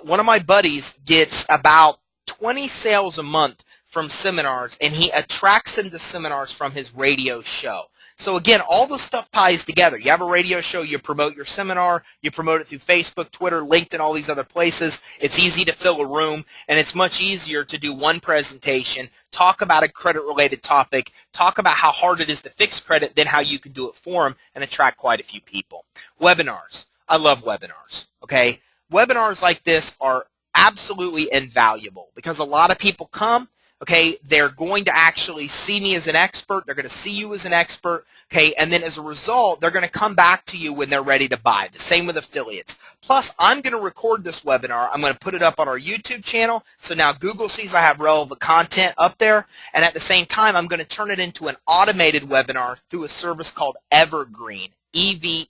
One of my buddies gets about 20 sales a month from seminars, and he attracts them to seminars from his radio show. So again, all the stuff ties together. You have a radio show, you promote your seminar, you promote it through Facebook, Twitter, LinkedIn, all these other places. It's easy to fill a room, and it's much easier to do one presentation, talk about a credit-related topic, talk about how hard it is to fix credit, then how you can do it for them, and attract quite a few people. Webinars. I love webinars, okay? Webinars like this are absolutely invaluable because a lot of people come, Okay, they're going to actually see me as an expert. They're going to see you as an expert. Okay, and then as a result, they're going to come back to you when they're ready to buy. The same with affiliates. Plus, I'm going to record this webinar. I'm going to put it up on our YouTube channel. So now Google sees I have relevant content up there. And at the same time, I'm going to turn it into an automated webinar through a service called Evergreen. Evergreen.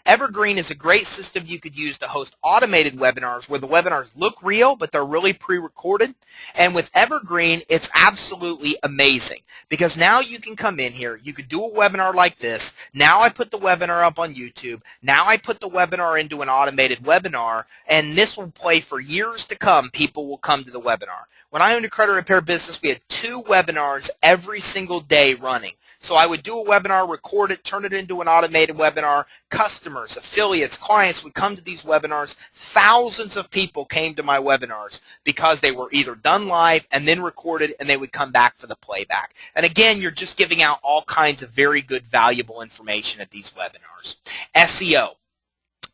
Evergreen is a great system you could use to host automated webinars where the webinars look real, but they're really pre-recorded. And with Evergreen, it's absolutely amazing because now you can come in here, you could do a webinar like this. Now I put the webinar up on YouTube. Now I put the webinar into an automated webinar, and this will play for years to come. People will come to the webinar. When I owned a credit repair business, we had 2 webinars every single day running. So I would do a webinar, record it, turn it into an automated webinar. Customers, affiliates, clients would come to these webinars. Thousands of people came to my webinars because they were either done live and then recorded, and they would come back for the playback. And again, you're just giving out all kinds of very good, valuable information at these webinars. SEO.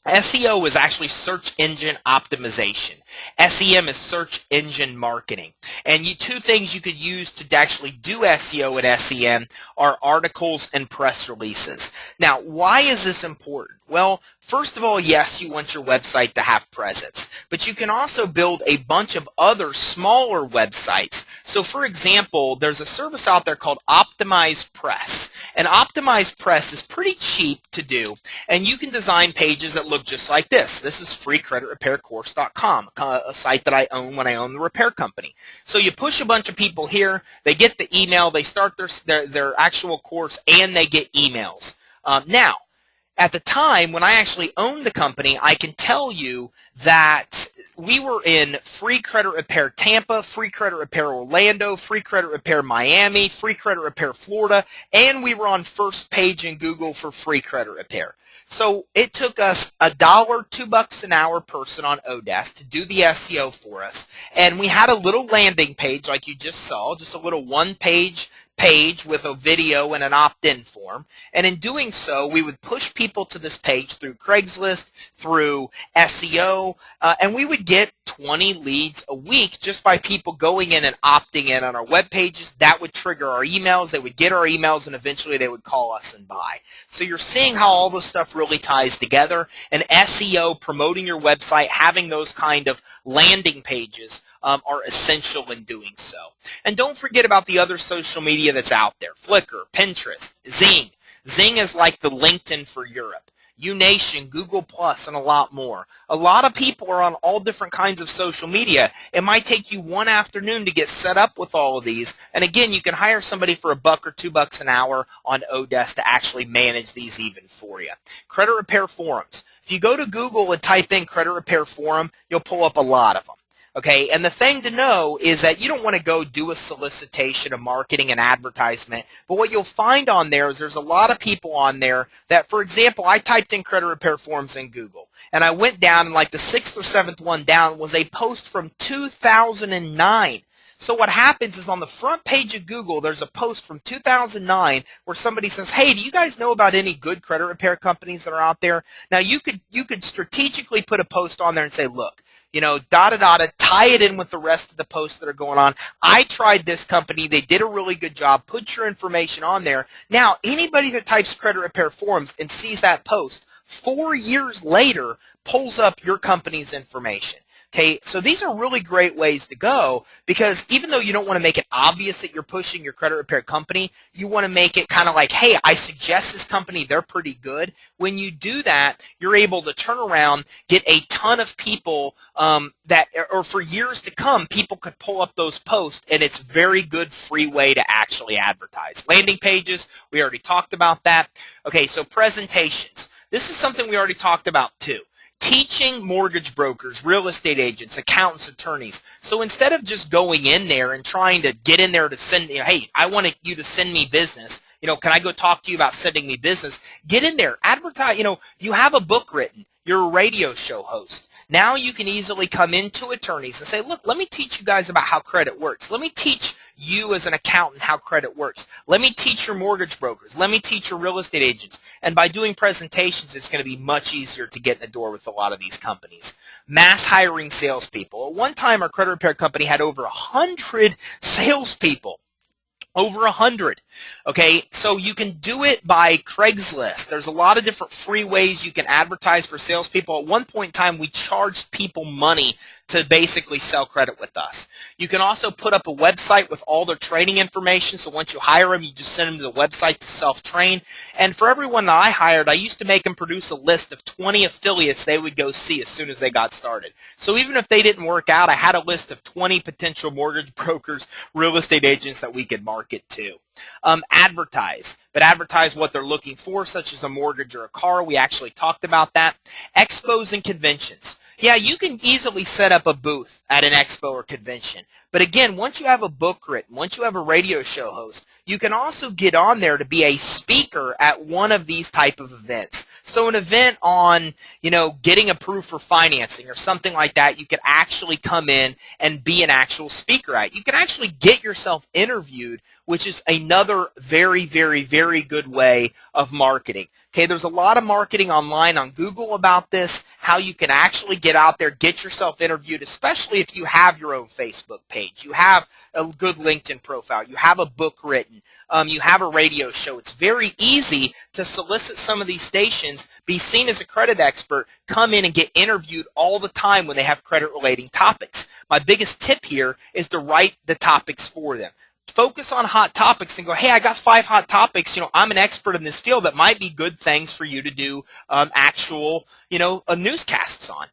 SEO is actually search engine optimization. SEM is search engine marketing. And 2 things you could use to actually do SEO and SEM are articles and press releases. Now, why is this important? Well, first of all, yes, you want your website to have presence, but you can also build a bunch of other smaller websites. So, for example, there's a service out there called Optimize Press. And Optimize Press is pretty cheap to do, and you can design pages that look just like this. This is freecreditrepaircourse.com, a site that I own when I own the repair company. So you push a bunch of people here, they get the email, they start their actual course, and they get emails. Now, at the time when I actually owned the company, I can tell you that we were in Free Credit Repair Tampa, Free Credit Repair Orlando, Free Credit Repair Miami, Free Credit Repair Florida, and we were on first page in Google for Free Credit Repair. So it took us $1, $2 an hour person on Odesk to do the SEO for us, and we had a little landing page like you just saw, just a little one-page page with a video and an opt-in form. And in doing so, we would push people to this page through Craigslist, through SEO, and we would get 20 leads a week just by people going in and opting in on our web pages. That would trigger our emails. They would get our emails, and eventually they would call us and buy. So you're seeing how all this stuff really ties together. And SEO, promoting your website, having those kind of landing pages are essential in doing so. And don't forget about the other social media that's out there. Flickr, Pinterest, Zing. Zing is like the LinkedIn for Europe. YouNation, Google+, and a lot more. A lot of people are on all different kinds of social media. It might take you one afternoon to get set up with all of these. And again, you can hire somebody for $1 or $2 an hour on Odesk to actually manage these even for you. Credit repair forums. If you go to Google and type in credit repair forum, you'll pull up a lot of them. Okay, and the thing to know is that you don't want to go do a solicitation, a marketing, an advertisement, but what you'll find on there is there's a lot of people on there that, for example, I typed in credit repair forums in Google, and I went down, and like the 6th or 7th one down was a post from 2009. So what happens is on the front page of Google, there's a post from 2009 where somebody says, hey, do you guys know about any good credit repair companies that are out there? Now, you could strategically put a post on there and say, look, you know, tie it in with the rest of the posts that are going on. I tried this company. They did a really good job. Put your information on there. Now, anybody that types credit repair forums and sees that post 4 years later pulls up your company's information. Okay, so these are really great ways to go because even though you don't want to make it obvious that you're pushing your credit repair company, you want to make it kind of like, hey, I suggest this company, they're pretty good. When you do that, you're able to turn around, get a ton of people or for years to come, people could pull up those posts, and it's a very good free way to actually advertise. Landing pages, we already talked about that. Okay, so presentations. This is something we already talked about too. Teaching mortgage brokers, real estate agents, accountants, attorneys. So instead of just going in there and trying to get in there to send, hey, I want you to send me business. Can I go talk to you about sending me business? Get in there, advertise. You have a book written. You're a radio show host. Now you can easily come into attorneys and say, look, let me teach you guys about how credit works. Let me teach you as an accountant how credit works. Let me teach your mortgage brokers. Let me teach your real estate agents. And by doing presentations, it's going to be much easier to get in the door with a lot of these companies. Mass hiring salespeople. At one time, our credit repair company had over 100 salespeople. Over 100. Okay, so you can do it by Craigslist. There's a lot of different free ways you can advertise for salespeople. At one point in time, we charged people money to basically sell credit with us. You can also put up a website with all their training information. So once you hire them, you just send them to the website to self-train. And for everyone that I hired, I used to make them produce a list of 20 affiliates they would go see as soon as they got started. So even if they didn't work out, I had a list of 20 potential mortgage brokers, real estate agents that we could market to. Advertise, but advertise what they're looking for, such as a mortgage or a car. We actually talked about that. Expos and Conventions. Yeah, you can easily set up a booth at an expo or convention. But again, once you have a book written, once you have a radio show host, you can also get on there to be a speaker at one of these type of events. So an event on, getting approved for financing or something like that, you could actually come in and be an actual speaker at. You can actually get yourself interviewed, which is another very, very, very good way of marketing. Okay, there's a lot of marketing online on Google about this, how you can actually get out there, get yourself interviewed, especially if you have your own Facebook page, you have a good LinkedIn profile, you have a book written, you have a radio show. It's very easy to solicit some of these stations, be seen as a credit expert, come in and get interviewed all the time when they have credit relating topics. My biggest tip here is to write the topics for them. Focus on hot topics and go, hey, I got 5 hot topics. I'm an expert in this field that might be good things for you to do actual, newscasts on.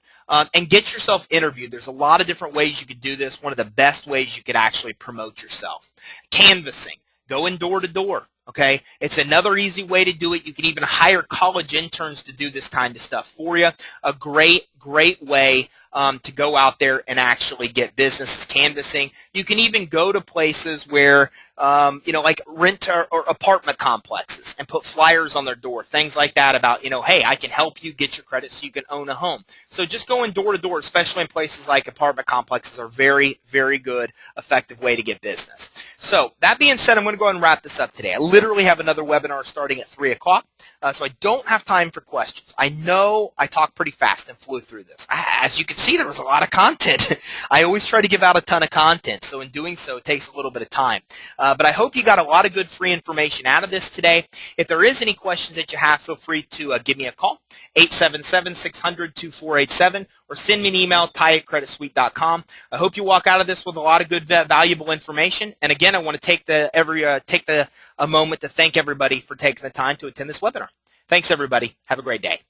And get yourself interviewed. There's a lot of different ways you could do this. One of the best ways you could actually promote yourself. Canvassing. Going door to door. Okay, it's another easy way to do it. You can even hire college interns to do this kind of stuff for you. A great way to go out there and actually get business is canvassing. You can even go to places where, like rent or apartment complexes and put flyers on their door, things like that about, hey, I can help you get your credit so you can own a home. So just going door to door, especially in places like apartment complexes, are very, very good, effective way to get business. So that being said, I'm going to go ahead and wrap this up today. I literally have another webinar starting at 3 o'clock, so I don't have time for questions. I know I talked pretty fast and flew through this. As you can see, there was a lot of content. I always try to give out a ton of content, so in doing so, it takes a little bit of time. But I hope you got a lot of good free information out of this today. If there is any questions that you have, feel free to give me a call, 877-600-2487, or send me an email, ty@creditsuite.com. I hope you walk out of this with a lot of good, valuable information. And again, I want to take a moment to thank everybody for taking the time to attend this webinar. Thanks, everybody. Have a great day.